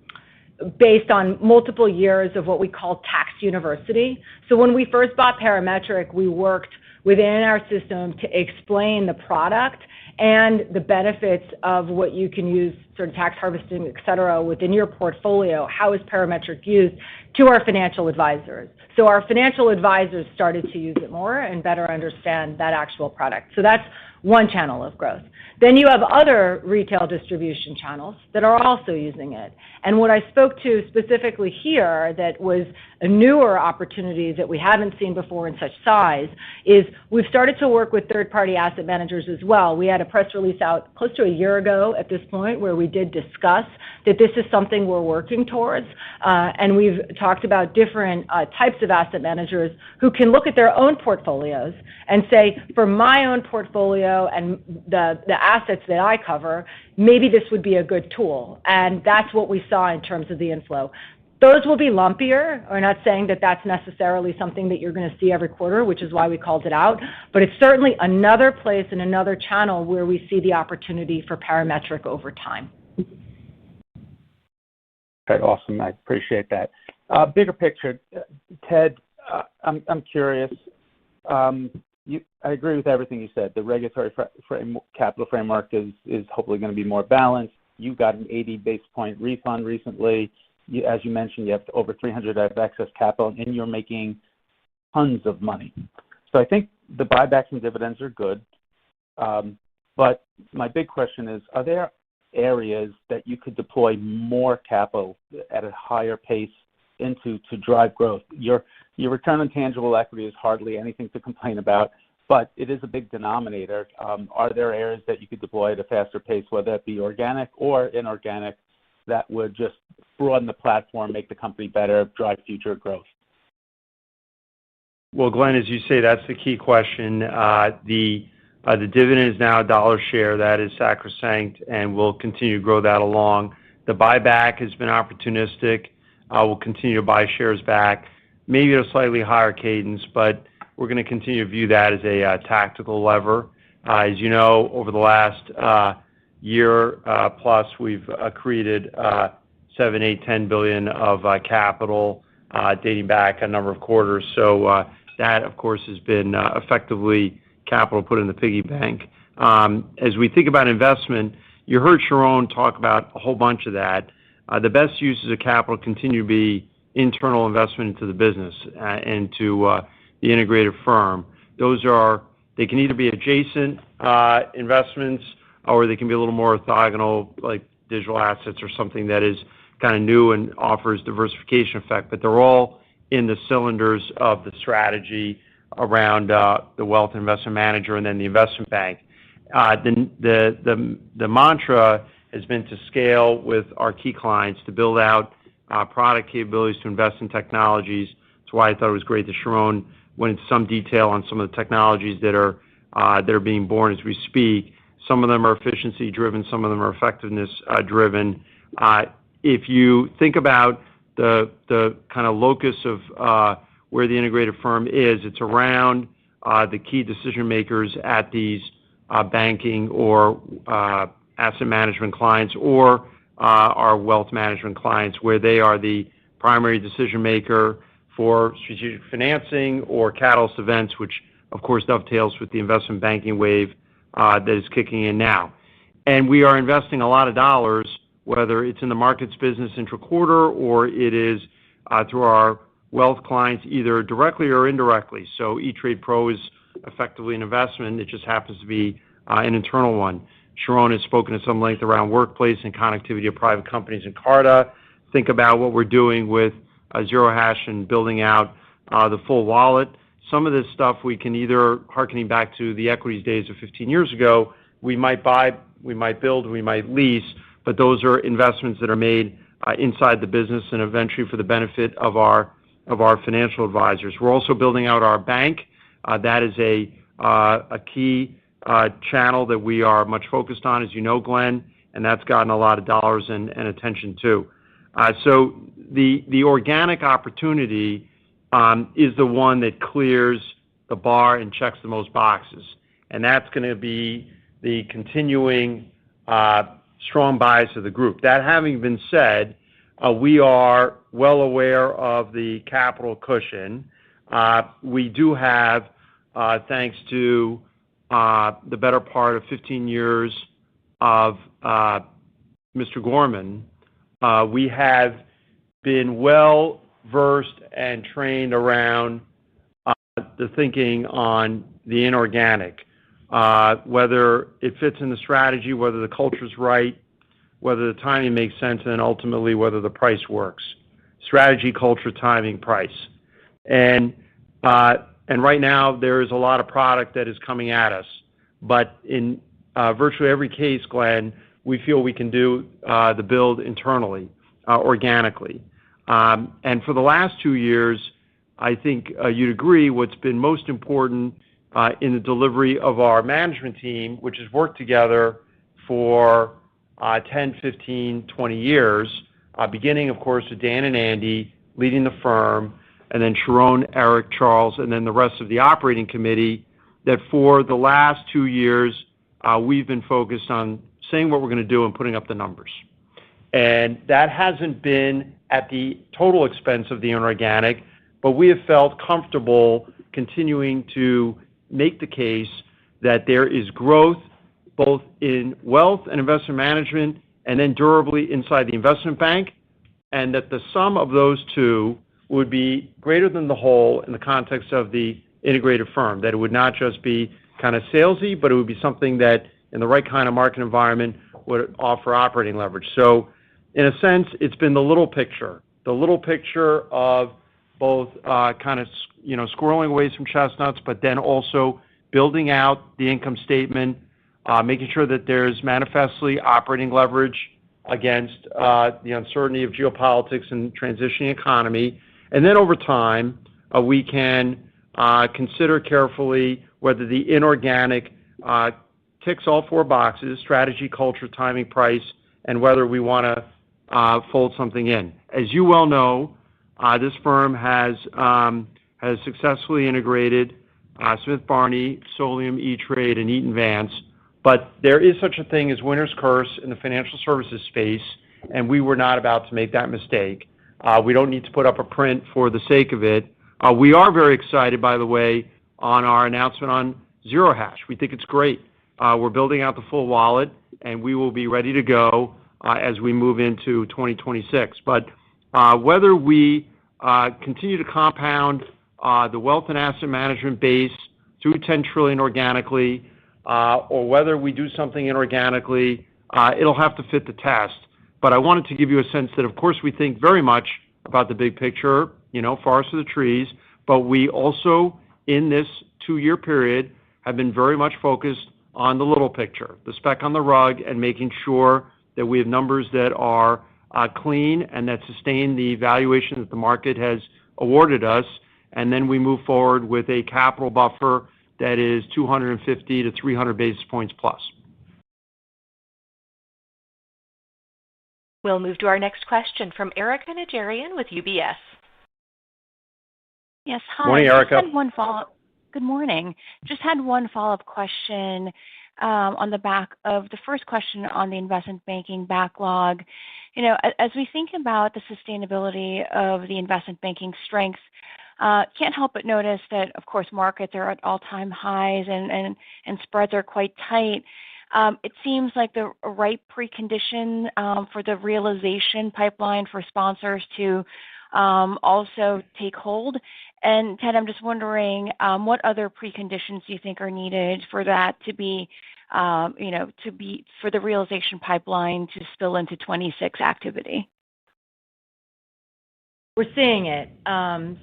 based on multiple years of what we call tax university. So when we first bought Parametric, we worked within our system to explain the product and the benefits of what you can use, sort of tax harvesting, et cetera, within your portfolio. How is Parametric used to our financial advisors? So our financial advisors started to use it more and better understand that actual product. So that's one channel of growth. Then you have other retail distribution channels that are also using it. And what I spoke to specifically here that was a newer opportunity that we haven't seen before in such size is we've started to work with third-party asset managers as well. We had a press release out close to a year ago at this point where we did discuss that this is something we're working towards. And we've talked about different types of asset managers who can look at their own portfolios and say, for my own portfolio and the assets that I cover, maybe this would be a good tool. And that's what we saw in terms of the inflow. Those will be lumpier. We're not saying that that's necessarily something that you're going to see every quarter, which is why we called it out. But it's certainly another place and another channel where we see the opportunity for Parametric over time. Okay, awesome. I appreciate that. Bigger picture, Ted, I'm curious. I agree with everything you said. The regulatory capital framework is hopefully going to be more balanced. You got an 80 basis point refund recently. As you mentioned, you have over 300 of excess capital, and you're making tons of money. So I think the buybacks and dividends are good. But my big question is, are there areas that you could deploy more capital at a higher pace into to drive growth? Your return on tangible equity is hardly anything to complain about, but it is a big denominator. Are there areas that you could deploy at a faster pace, whether that be organic or inorganic, that would just broaden the platform, make the company better, drive future growth? Well, Glenn, as you say, that's the key question. The dividend is now $1 a share. That is sacrosanct, and we'll continue to grow that along. The buyback has been opportunistic. We'll continue to buy shares back, maybe at a slightly higher cadence, but we're going to continue to view that as a tactical lever. As you know, over the last year plus, we've created $7, $8, $10 billion of capital dating back a number of quarters. So that, of course, has been effectively capital put in the piggy bank. As we think about investment, you heard Sharon talk about a whole bunch of that. The best uses of capital continue to be internal investment into the business and to the integrated firm. They can either be adjacent investments or they can be a little more orthogonal, like digital assets or something that is kind of new and offers diversification effect. But they're all in the cylinders of the strategy around the wealth investment manager and then the investment bank. The mantra has been to scale with our key clients, to build out product capabilities, to invest in technologies. That's why I thought it was great that Sharon went into some detail on some of the technologies that are being born as we speak. Some of them are efficiency driven, some of them are effectiveness driven. If you think about the kind of locus of where the integrated firm is, it's around the key decision makers at these banking or asset management clients or our wealth management clients, where they are the primary decision maker for strategic financing or catalyst events, which of course dovetails with the investment banking wave that is kicking in now. And we are investing a lot of dollars, whether it's in the markets business intra-quarter or it is through our wealth clients, either directly or indirectly. So E-Trade Pro is effectively an investment. It just happens to be an internal one. Sharon has spoken at some length around workplace and connectivity of private companies in Carta. Think about what we're doing with Zero Hash and building out the full wallet. Some of this stuff we can either, hearkening back to the equities days of 15 years ago, we might buy, we might build, we might lease, but those are investments that are made inside the business and eventually for the benefit of our financial advisors. We're also building out our bank. That is a key channel that we are much focused on, as you know, Glenn, and that's gotten a lot of dollars and attention too. So the organic opportunity is the one that clears the bar and checks the most boxes. And that's going to be the continuing strong bias of the group. That having been said, we are well aware of the capital cushion. We do have, thanks to the better part of 15 years of Mr. Gorman, we have been well versed and trained around the thinking on the inorganic, whether it fits in the strategy, whether the culture's right, whether the timing makes sense, and ultimately whether the price works. Strategy, culture, timing, price. And right now there is a lot of product that is coming at us, but in virtually every case, Glenn, we feel we can do the build internally, organically. And for the last 2 years, I think you'd agree what's been most important in the delivery of our management team, which has worked together for 10, 15, 20 years, beginning, of course, with Dan and Andy leading the firm, and then Sharon, Eric, Charles, and then the rest of the operating committee, that for the last 2 years, we've been focused on saying what we're going to do and putting up the numbers. And that hasn't been at the total expense of the inorganic, but we have felt comfortable continuing to make the case that there is growth both in wealth and investment management and then durably inside the investment bank, and that the sum of those two would be greater than the whole in the context of the integrated firm, that it would not just be kind of salesy, but it would be something that in the right kind of market environment would offer operating leverage. So in a sense, it's been the little picture of both kind of, squirreling away some chestnuts, but then also building out the income statement, making sure that there's manifestly operating leverage against the uncertainty of geopolitics and transitioning economy. And then over time, we can consider carefully whether the inorganic ticks all four boxes: strategy, culture, timing, price, and whether we want to fold something in. As you well know, this firm has successfully integrated Smith Barney, Solium, E-Trade, and Eaton Vance. But there is such a thing as winner's curse in the financial services space, and we were not about to make that mistake. We don't need to put up a print for the sake of it. We are very excited, by the way, on our announcement on Zero Hash. We think it's great. We're building out the full wallet, and we will be ready to go as we move into 2026. But whether we continue to compound the wealth and asset management base through $10 trillion organically, or whether we do something inorganically, it'll have to fit the test. But I wanted to give you a sense that, of course, we think very much about the big picture, forest for the trees, but we also, in this 2-year period, have been very much focused on the little picture, the speck on the rug, and making sure that we have numbers that are clean and that sustain the valuation that the market has awarded us, and then we move forward with a capital buffer that is 250 to 300 basis points plus. We'll move to our next question from Erica Najarian with UBS. Yes, hi. Morning, Erica. Just had one follow-up. Good morning. Just had one follow-up question on the back of the first question on the investment banking backlog. You know, as we think about the sustainability of the investment banking strength, can't help but notice that, of course, markets are at all-time highs and spreads are quite tight. It seems like the right precondition for the realization pipeline for sponsors to also take hold. And Ted, I'm just wondering what other preconditions do you think are needed for that to be, for the realization pipeline to spill into 26 activity? We're seeing it.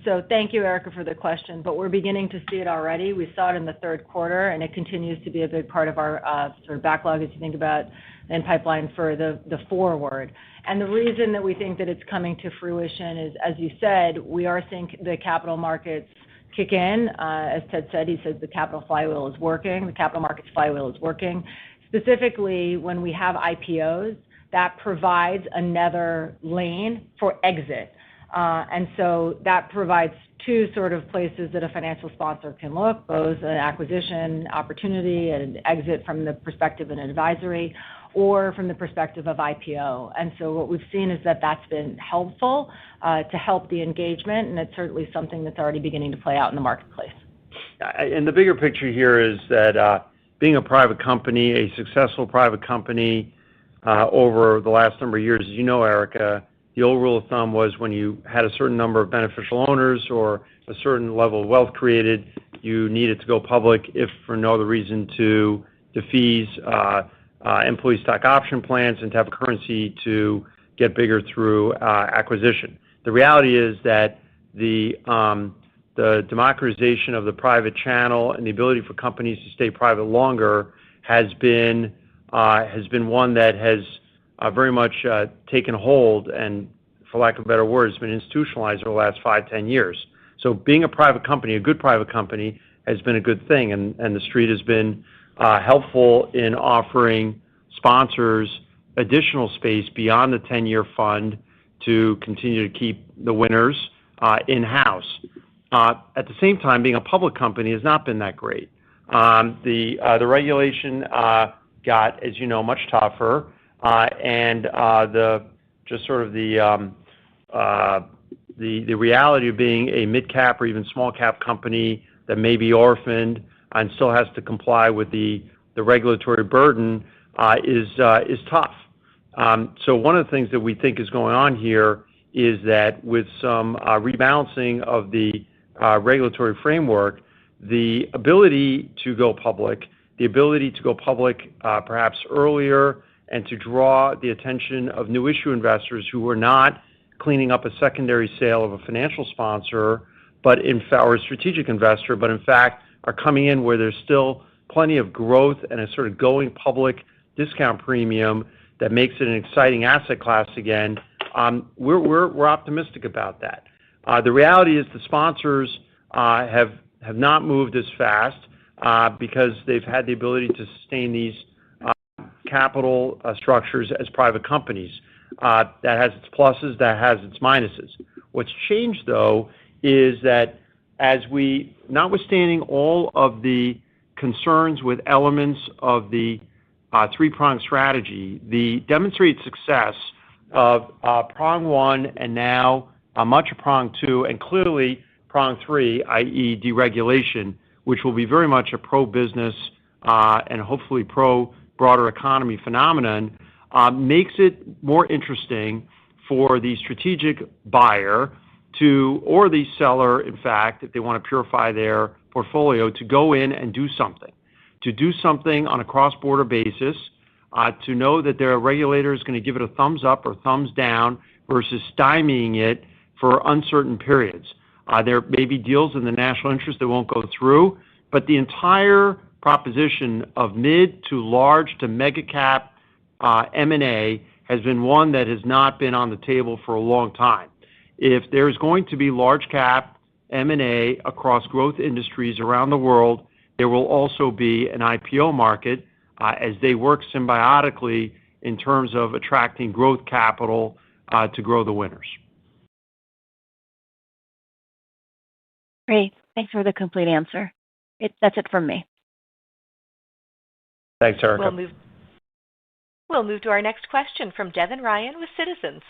So thank you, Erica, for the question, but we're beginning to see it already. We saw it in the third quarter, and it continues to be a big part of our sort of backlog as you think about and pipeline for the forward. And the reason that we think that it's coming to fruition is, as you said, we are seeing the capital markets kick in. As Ted said, he says the capital flywheel is working. The capital markets flywheel is working. Specifically, when we have IPOs, that provides another lane for exit. And so that provides two sort of places that a financial sponsor can look, both an acquisition opportunity and an exit from the perspective of an advisory or from the perspective of IPO. And so what we've seen is that that's been helpful to help the engagement, and it's certainly something that's already beginning to play out in the marketplace. And the bigger picture here is that being a private company, a successful private company over the last number of years, as you know, Erica, the old rule of thumb was when you had a certain number of beneficial owners or a certain level of wealth created, you needed to go public, if for no other reason, to defease employee stock option plans and to have a currency to get bigger through acquisition. The reality is that the democratization of the private channel and the ability for companies to stay private longer has been one that has very much taken hold and, for lack of better words, been institutionalized over the last 5-10 years. So being a private company, a good private company, has been a good thing, and the street has been helpful in offering sponsors additional space beyond the 10-year fund to continue to keep the winners in-house. At the same time, being a public company has not been that great. The regulation got, as you know, much tougher. And the reality of being a mid-cap or even small-cap company that may be orphaned and still has to comply with the regulatory burden is tough. So one of the things that we think is going on here is that with some rebalancing of the regulatory framework, the ability to go public perhaps earlier, and to draw the attention of new issue investors who are not cleaning up a secondary sale of a financial sponsor, or a strategic investor, but in fact are coming in where there's still plenty of growth and a sort of going public discount premium that makes it an exciting asset class again. We're optimistic about that. The reality is the sponsors have not moved as fast because they've had the ability to sustain these capital structures as private companies. That has its pluses, that has its minuses. What's changed, though, is that notwithstanding all of the concerns with elements of the three-pronged strategy, the demonstrated success of prong one and now much of prong two, and clearly prong three, i.e. deregulation, which will be very much a pro-business and hopefully pro-broader economy phenomenon, makes it more interesting for the strategic buyer or the seller, in fact, if they want to purify their portfolio, to go in and do something on a cross-border basis, to know that their regulator is going to give it a thumbs up or thumbs down versus stymieing it for uncertain periods. There may be deals in the national interest that won't go through, but the entire proposition of mid to large to mega cap M&A has been one that has not been on the table for a long time. If there's going to be large cap M&A across growth industries around the world, there will also be an IPO market as they work symbiotically in terms of attracting growth capital to grow the winners. Great. Thanks for the complete answer. That's it from me. Thanks, Erica. We'll move to our next question from Devin Ryan with Citizens.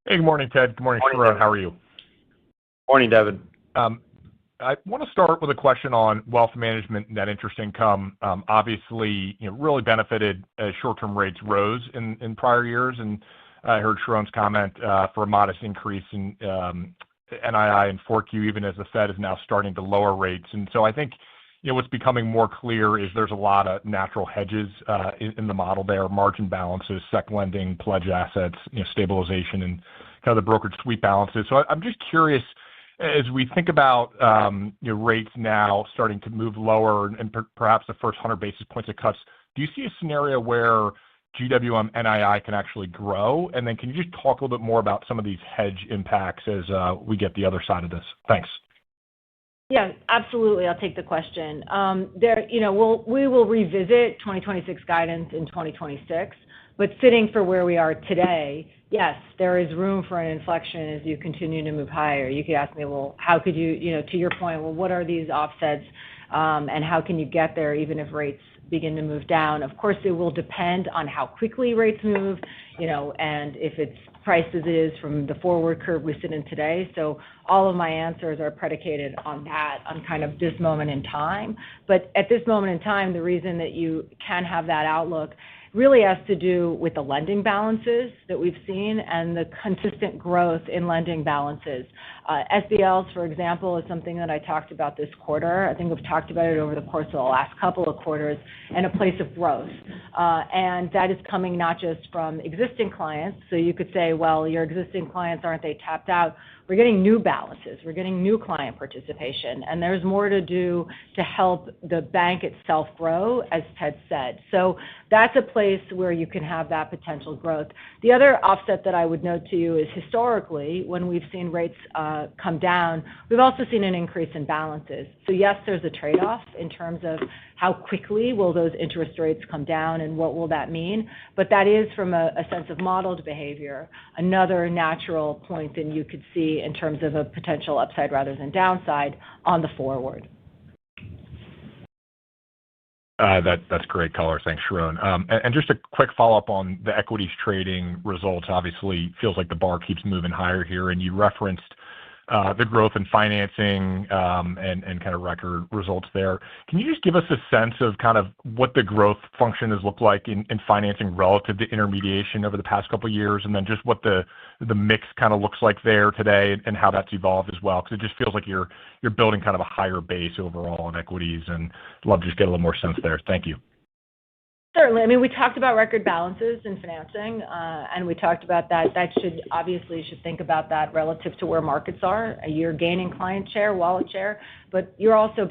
Hey, good morning, Ted. Good morning, Sharon. How are you? Morning, Devin. I want to start with a question on wealth management net interest income. Obviously, really benefited as short-term rates rose in prior years, and I heard Sharon's comment for a modest increase in NII and 4Q, even as the Fed is now starting to lower rates. And so I think what's becoming more clear is there's a lot of natural hedges in the model there: margin balances, sec lending, pledge assets, stabilization, and kind of the brokerage sweep balances. So I'm just curious, as we think about rates now starting to move lower and perhaps the first 100 basis points of cuts, do you see a scenario where GWM NII can actually grow? And then can you just talk a little bit more about some of these hedge impacts as we get the other side of this? Thanks. Yeah, absolutely. I'll take the question. We will revisit 2026 guidance in 2026, but sitting for where we are today, yes, there is room for an inflection as you continue to move higher. You could ask me, well, how could you, to your point, well, what are these offsets and how can you get there even if rates begin to move down? Of course, it will depend on how quickly rates move, and if it's priced as it is from the forward curve we sit in today. So all of my answers are predicated on that, on kind of this moment in time. But at this moment in time, the reason that you can have that outlook really has to do with the lending balances that we've seen and the consistent growth in lending balances. SBLs, for example, is something that I talked about this quarter. I think we've talked about it over the course of the last couple of quarters, and a place of growth. And that is coming not just from existing clients. So you could say, well, your existing clients, aren't they tapped out? We're getting new balances. We're getting new client participation. And there's more to do to help the bank itself grow, as Ted said. So that's a place where you can have that potential growth. The other offset that I would note to you is historically, when we've seen rates come down, we've also seen an increase in balances. So yes, there's a trade-off in terms of how quickly will those interest rates come down and what will that mean. But that is, from a sense of modeled behavior, another natural point that you could see in terms of a potential upside rather than downside on the forward. That's great color. Thanks, Sharon. And just a quick follow-up on the equities trading results. Obviously, feels like the bar keeps moving higher here, and you referenced the growth in financing and kind of record results there. Can you just give us a sense of kind of what the growth function has looked like in financing relative to intermediation over the past couple of years, and then just what the mix kind of looks like there today and how that's evolved as well? Because it just feels like you're building kind of a higher base overall in equities, and love to just get a little more sense there. Thank you. Certainly. I mean, we talked about record balances in financing, and we talked about that. That should think about that relative to where markets are. You're gaining client share, wallet share, but you're also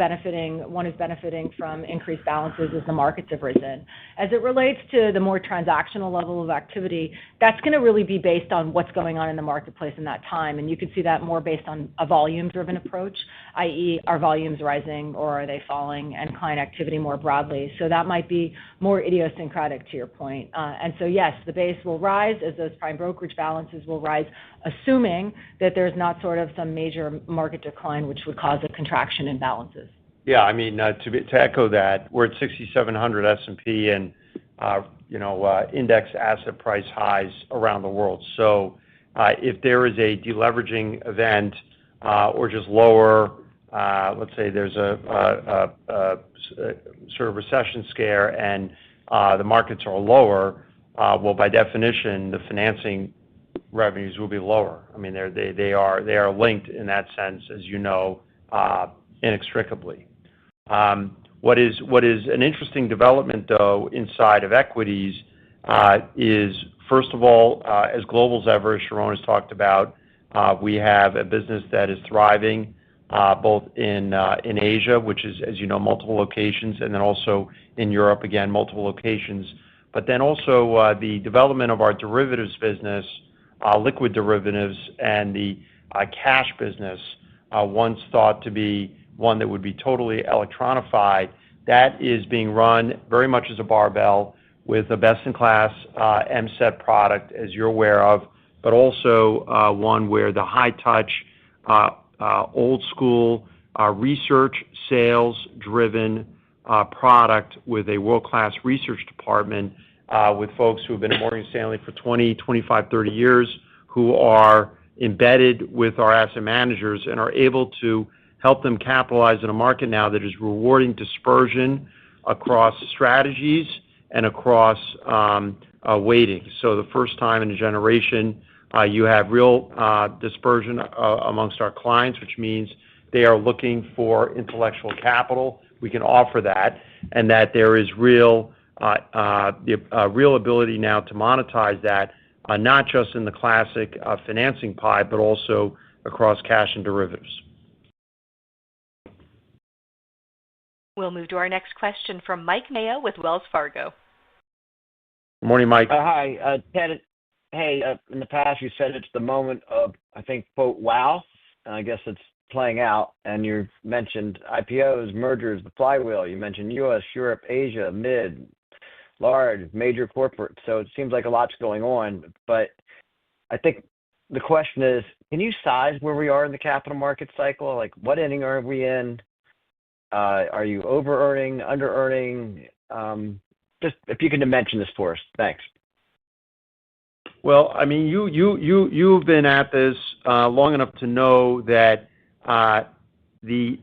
one is benefiting from increased balances as the markets have risen. As it relates to the more transactional level of activity, that's going to really be based on what's going on in the marketplace in that time. And you could see that more based on a volume-driven approach, i.e., are volumes rising or are they falling, and client activity more broadly. So that might be more idiosyncratic to your point. And so, yes, the base will rise as those prime brokerage balances will rise, assuming that there's not sort of some major market decline which would cause a contraction in balances. Yeah, I mean, to echo that, we're at 6,700 S&P and, index asset price highs around the world. So if there is a deleveraging event or just lower, let's say there's a sort of recession scare and the markets are lower, well, by definition, the financing revenues will be lower. I mean, they are linked in that sense, as you know, inextricably. What is an interesting development, though, inside of equities is, first of all, as global as ever, Sharon has talked about, we have a business that is thriving both in Asia, which is, as you know, multiple locations, and then also in Europe, again, multiple locations. But then also the development of our derivatives business, liquid derivatives, and the cash business, once thought to be one that would be totally electronified, that is being run very much as a barbell with a best-in-class MSET product, as you're aware of, but also one where the high-touch, old-school, research, sales-driven product with a world-class research department with folks who have been at Morgan Stanley for 20, 25, 30 years, who are embedded with our asset managers and are able to help them capitalize in a market now that is rewarding dispersion across strategies and across weighting. So the first time in a generation, you have real dispersion amongst our clients, which means they are looking for intellectual capital. We can offer that, and that there is real ability now to monetize that, not just in the classic financing pie, but also across cash and derivatives. We'll move to our next question from Mike Mayo with Wells Fargo. Good morning, Mike. Hi, Ted. Hey, in the past you said it's the moment of, I think, quote, wow. And I guess it's playing out. And you mentioned IPOs, mergers, the flywheel. You mentioned U.S., Europe, Asia, mid, large, major corporate. So it seems like a lot's going on. But I think the question is, can you size where we are in the capital market cycle? Like, what inning are we in? Are you over-earning, under-earning? Just if you can dimension this for us. Thanks. Well, I mean, you've been at this long enough to know that the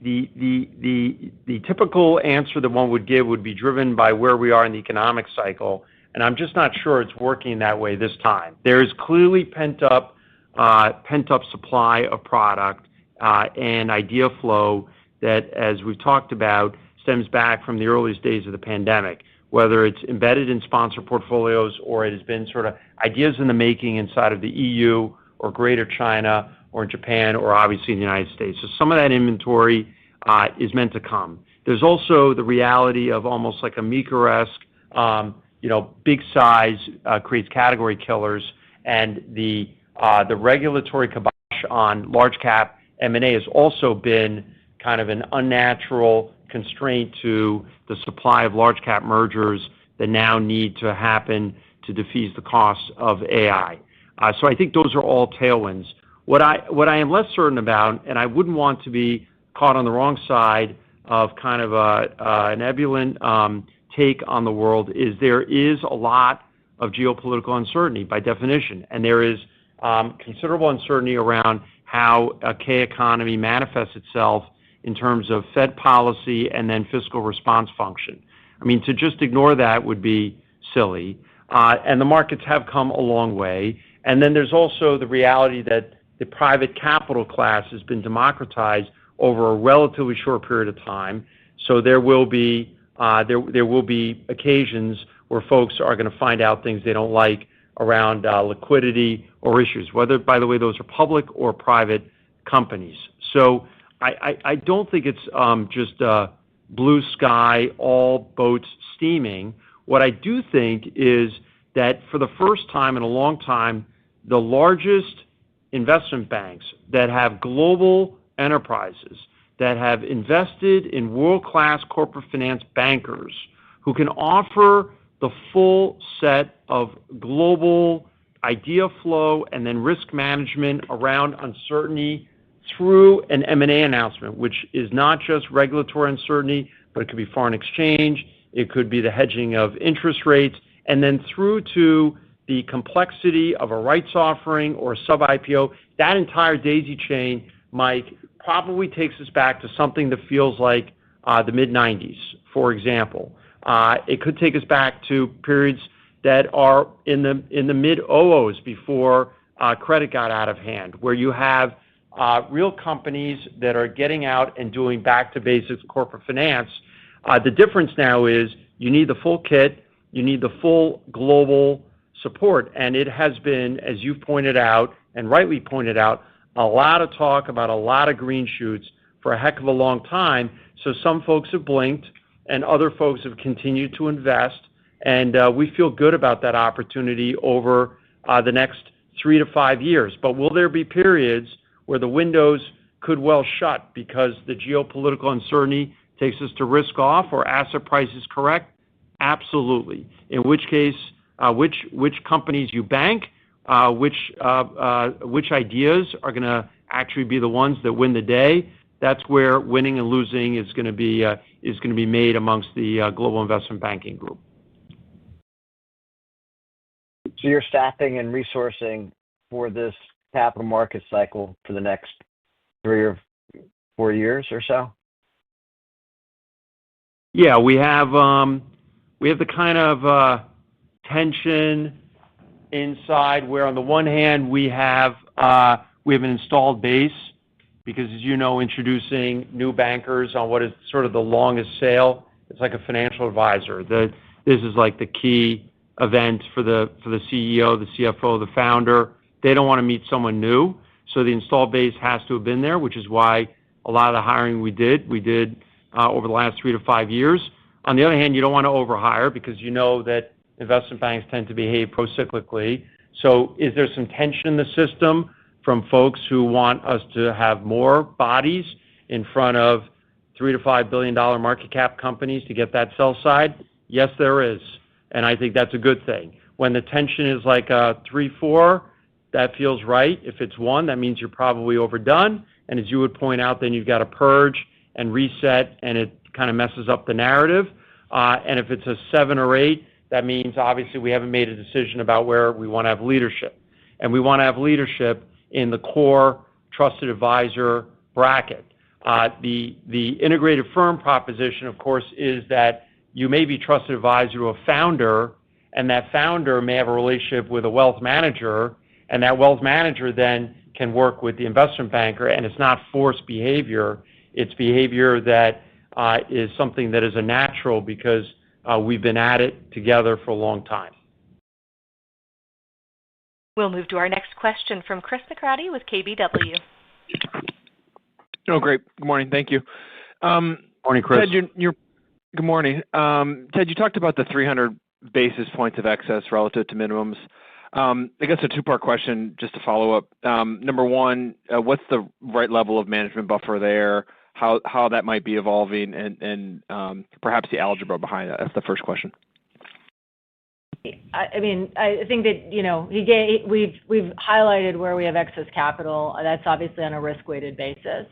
typical answer that one would give would be driven by where we are in the economic cycle, and I'm just not sure it's working that way this time. There is clearly pent up supply of product and idea flow that, as we've talked about, stems back from the earliest days of the pandemic, whether it's embedded in sponsor portfolios or it has been sort of ideas in the making inside of the EU or Greater China or in Japan or obviously in the United States. So some of that inventory is meant to come. There's also the reality of almost like a Meeker-esque, big size creates category killers, and the regulatory kibosh on large cap M&A has also been kind of an unnatural constraint to the supply of large cap mergers that now need to happen to defease the costs of AI. So I think those are all tailwinds. What I am less certain about, and I wouldn't want to be caught on the wrong side of kind of an ebullient take on the world, is there is a lot of geopolitical uncertainty by definition, and there is considerable uncertainty around how a K economy manifests itself in terms of Fed policy and then fiscal response function. I mean, to just ignore that would be silly. And the markets have come a long way. And then there's also the reality that the private capital class has been democratized over a relatively short period of time. So there will be occasions where folks are going to find out things they don't like around liquidity or issues, whether, by the way, those are public or private companies. So I don't think it's just blue sky, all boats steaming. What I do think is that for the first time in a long time, the largest investment banks that have global enterprises, that have invested in world-class corporate finance bankers who can offer the full set of global idea flow and then risk management around uncertainty through an M&A announcement, which is not just regulatory uncertainty, but it could be foreign exchange, it could be the hedging of interest rates, and then through to the complexity of a rights offering or a sub-IPO. That entire daisy chain, Mike, probably takes us back to something that feels like the mid-'90s, for example. It could take us back to periods that are in the mid-00s before credit got out of hand, where you have real companies that are getting out and doing back-to-basics corporate finance. The difference now is you need the full kit, you need the full global support, and it has been, as you've pointed out, and rightly pointed out, a lot of talk about a lot of green shoots for a heck of a long time. So some folks have blinked, and other folks have continued to invest, and we feel good about that opportunity over the next 3 to 5 years. But will there be periods where the windows could well shut because the geopolitical uncertainty takes us to risk off or asset prices correct? Absolutely. In which case, which companies you bank, which ideas are going to actually be the ones that win the day. That's where winning and losing is going to be made amongst the global investment banking group. So you're staffing and resourcing for this capital market cycle for the next 3 or 4 years or so? Yeah, we have the kind of tension inside where on the one hand we have an installed base because, as you know, introducing new bankers on what is sort of the longest sale, it's like a financial advisor. This is like the key event for the CEO, the CFO, the founder. They don't want to meet someone new, so the installed base has to have been there, which is why a lot of the hiring we did over the last 3 to 5 years. On the other hand, you don't want to overhire because you know that investment banks tend to behave procyclically. So is there some tension in the system from folks who want us to have more bodies in front of $3 to $5 billion market cap companies to get that sell side? Yes, there is. And I think that's a good thing. When the tension is like 3, 4, that feels right. If it's 1, that means you're probably overdone. And as you would point out, then you've got to purge and reset, and it kind of messes up the narrative. And if it's a 7 or 8, that means obviously we haven't made a decision about where we want to have leadership. And we want to have leadership in the core trusted advisor bracket. The integrated firm proposition, of course, is that you may be trusted advisor to a founder, and that founder may have a relationship with a wealth manager, and that wealth manager then can work with the investment banker, and it's not forced behavior. It's behavior that is something that is a natural because we've been at it together for a long time. We'll move to our next question from Chris McCratty with KBW. Oh, great. Good morning. Thank you. Morning, Chris. Ted, good morning. Ted, you talked about the 300 basis points of excess relative to minimums. I guess a two-part question just to follow up. Number one, what's the right level of management buffer there? How that might be evolving, and perhaps the algebra behind that. That's the first question. I mean, I think that we've highlighted where we have excess capital. That's obviously on a risk-weighted basis.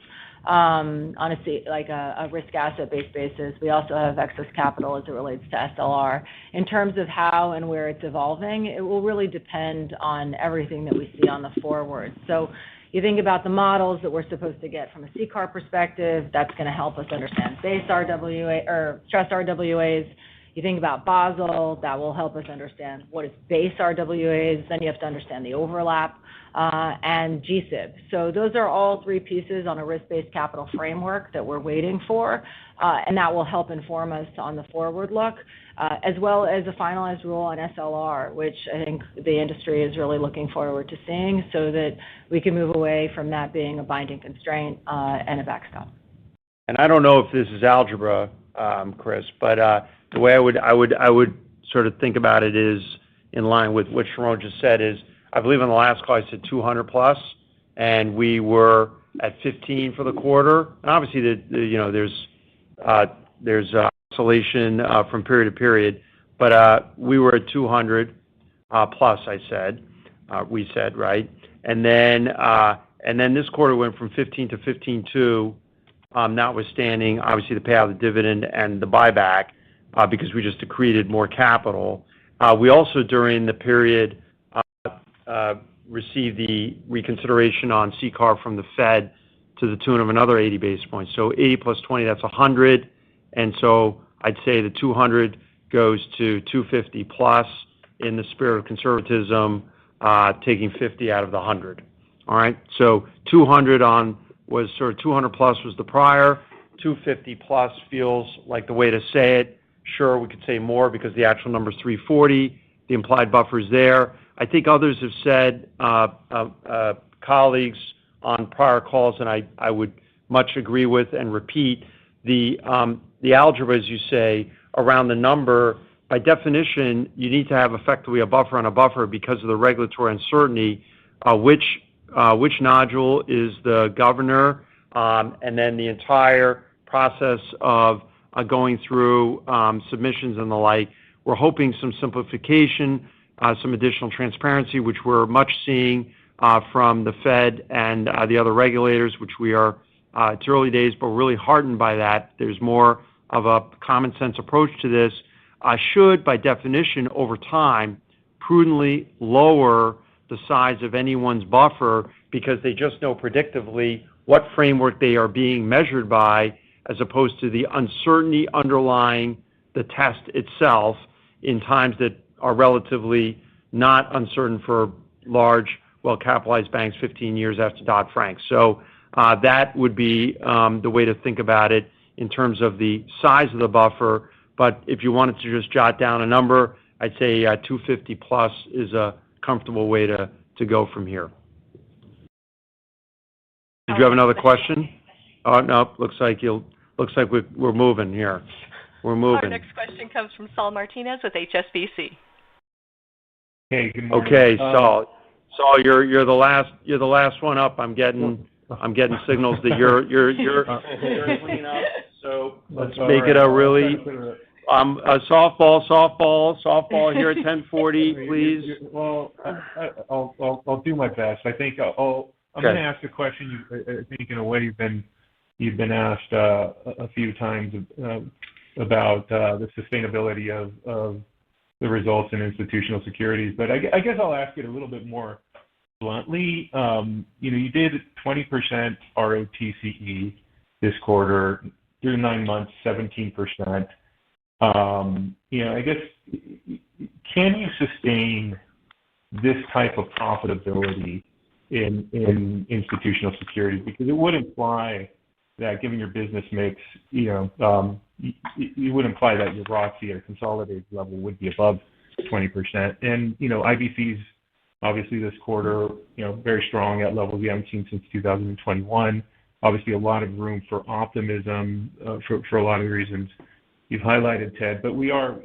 Honestly, like a risk asset-based basis. We also have excess capital as it relates to SLR. In terms of how and where it's evolving, it will really depend on everything that we see on the forward. So you think about the models that we're supposed to get from a CCAR perspective, that's going to help us understand base RWA or stress RWAs. You think about Basel, that will help us understand what is base RWAs. Then you have to understand the overlap and GSIB. So those are all 3 pieces on a risk-based capital framework that we're waiting for, and that will help inform us on the forward look, as well as a finalized rule on SLR, which I think the industry is really looking forward to seeing so that we can move away from that being a binding constraint and a backstop. And I don't know if this is algebra, Chris, but the way I would sort of think about it is in line with what Sharon just said is, I believe on the last call I said 200 plus, and we were at 15 for the quarter. And obviously, there's oscillation from period to period, but we were at 200 plus. We said right, and then this quarter went from 15 to 15.2, notwithstanding obviously the payout of the dividend and the buyback, because we just accreted more capital. We also during the period received the reconsideration on CCAR from the Fed to the tune of another 80 basis points. So 80 plus 20, that's 100. And so I'd say the 200 goes to 250 plus in the spirit of conservatism, taking 50 out of the 100. All right. So 200 was sort of 200 plus was the prior. 250 plus feels like the way to say it. Sure, we could say more because the actual number is 340. The implied buffer is there. I think others have said, colleagues on prior calls, and I would much agree with and repeat. The algebra, as you say, around the number, by definition, you need to have effectively a buffer on a buffer because of the regulatory uncertainty, which nodule is the governor, and then the entire process of going through submissions and the like. We're hoping some simplification, some additional transparency, which we're much seeing from the Fed and the other regulators, which we are, it's early days, but we're really heartened by that. There's more of a common sense approach to this. Should, by definition, over time, prudently lower the size of anyone's buffer because they just know predictively what framework they are being measured by, as opposed to the uncertainty underlying the test itself in times that are relatively not uncertain for large, well-capitalized banks 15 years after Dodd-Frank. So that would be the way to think about it in terms of the size of the buffer. But if you wanted to just jot down a number, I'd say 250 plus is a comfortable way to go from here. Did you have another question? Oh, no, looks like we're moving here. We're moving. Our next question comes from Saul Martinez with HSBC. Hey, good morning. Okay, Saul. Saul, you're the last one up. I'm getting signals that you're cleaning up. So let's make it a really a softball here at 10:40, please. Well, I'll do my best. I think I'm going to ask a question. I think in a way you've been asked a few times about the sustainability of the results in institutional securities, but I guess I'll ask it a little bit more bluntly. You did 20% ROTCE this quarter, through 9 months, 17%. I guess, can you sustain this type of profitability in institutional securities? Because it would imply that, given your business mix, you would imply that your ROTCE at a consolidated level would be above 20%. And IBC's obviously this quarter, very strong at levels we haven't seen since 2021. Obviously, a lot of room for optimism for a lot of the reasons you've highlighted, Ted. But we are,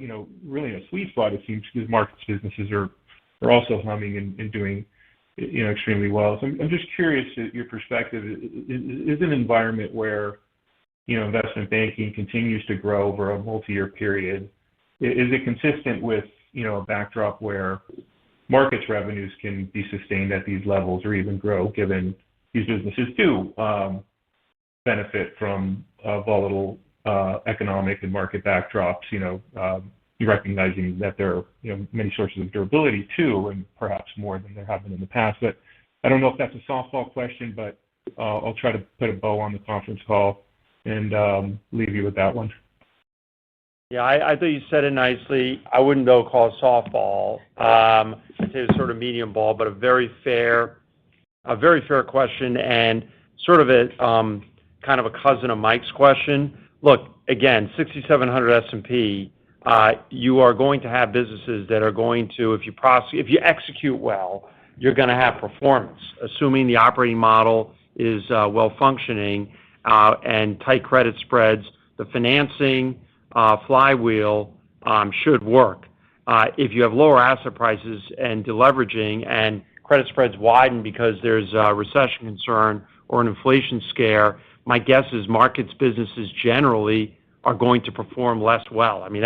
really in a sweet spot, it seems, because markets businesses are also humming and doing, extremely well. So I'm just curious, your perspective is an environment where, investment banking continues to grow over a multi-year period. Is it consistent with, a backdrop where markets revenues can be sustained at these levels or even grow, given these businesses do benefit from volatile economic and market backdrops, recognizing that there are many sources of durability too, and perhaps more than there have been in the past. But I don't know if that's a softball question, but I'll try to put a bow on the conference call and leave you with that one. Yeah, I thought you said it nicely. I wouldn't, though, call it softball. I'd say it's sort of medium ball, but a very fair question, and sort of a kind of a cousin of Mike's question. Look, again, 6,700 S&P. You are going to have businesses that are going to, if you execute well, you're going to have performance, assuming the operating model is well functioning and tight credit spreads. The financing flywheel should work. If you have lower asset prices and deleveraging and credit spreads widen because there's a recession concern or an inflation scare, my guess is markets businesses generally are going to perform less well. I mean,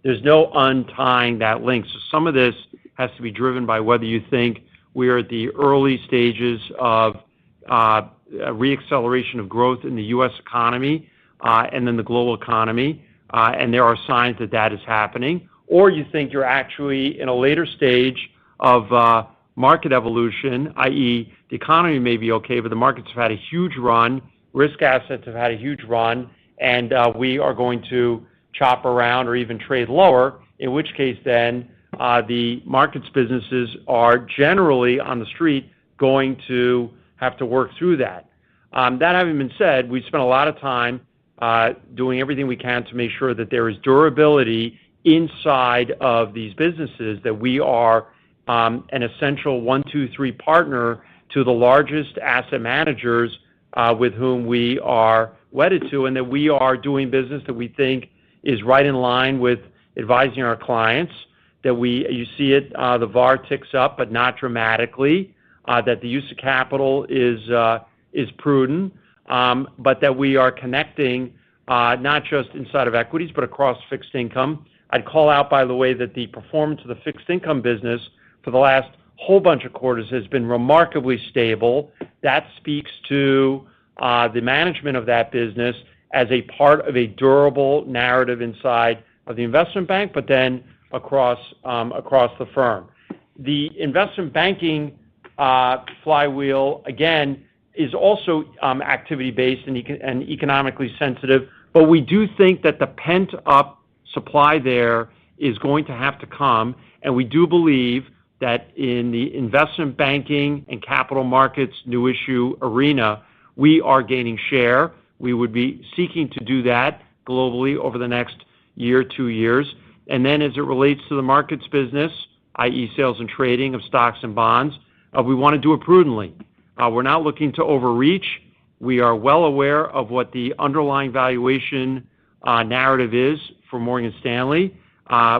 there's no untying that link. So some of this has to be driven by whether you think we're at the early stages of a reacceleration of growth in the U.S. economy and then the global economy, and there are signs that is happening, or you think you're actually in a later stage of market evolution, i.e. the economy may be okay, but the markets have had a huge run, risk assets have had a huge run, and we are going to chop around or even trade lower, in which case then the markets businesses are generally on the street going to have to work through that. That having been said, we spent a lot of time doing everything we can to make sure that there is durability inside of these businesses, that we are an essential 1, 2, 3 partner to the largest asset managers with whom we are wedded to, and that we are doing business that we think is right in line with advising our clients. That you see it, the VAR ticks up, but not dramatically. That the use of capital is prudent, but that we are connecting not just inside of equities, but across fixed income. I'd call out, by the way, that the performance of the fixed income business for the last whole bunch of quarters has been remarkably stable. That speaks to the management of that business as a part of a durable narrative inside of the investment bank, but then across the firm. The investment banking flywheel, again, is also activity-based and economically sensitive, but we do think that the pent-up supply there is going to have to come, and we do believe that in the investment banking and capital markets new issue arena, we are gaining share. We would be seeking to do that globally over the next year, 2 years. And then as it relates to the markets business, i.e. sales and trading of stocks and bonds, we want to do it prudently. We're not looking to overreach. We are well aware of what the underlying valuation narrative is for Morgan Stanley.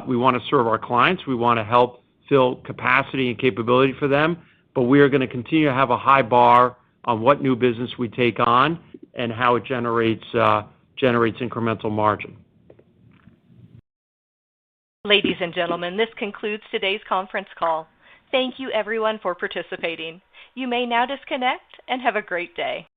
We want to serve our clients. We want to help fill capacity and capability for them, but we are going to continue to have a high bar on what new business we take on and how it generates incremental margin. Ladies and gentlemen, this concludes today's conference call. Thank you, everyone, for participating. You may now disconnect and have a great day.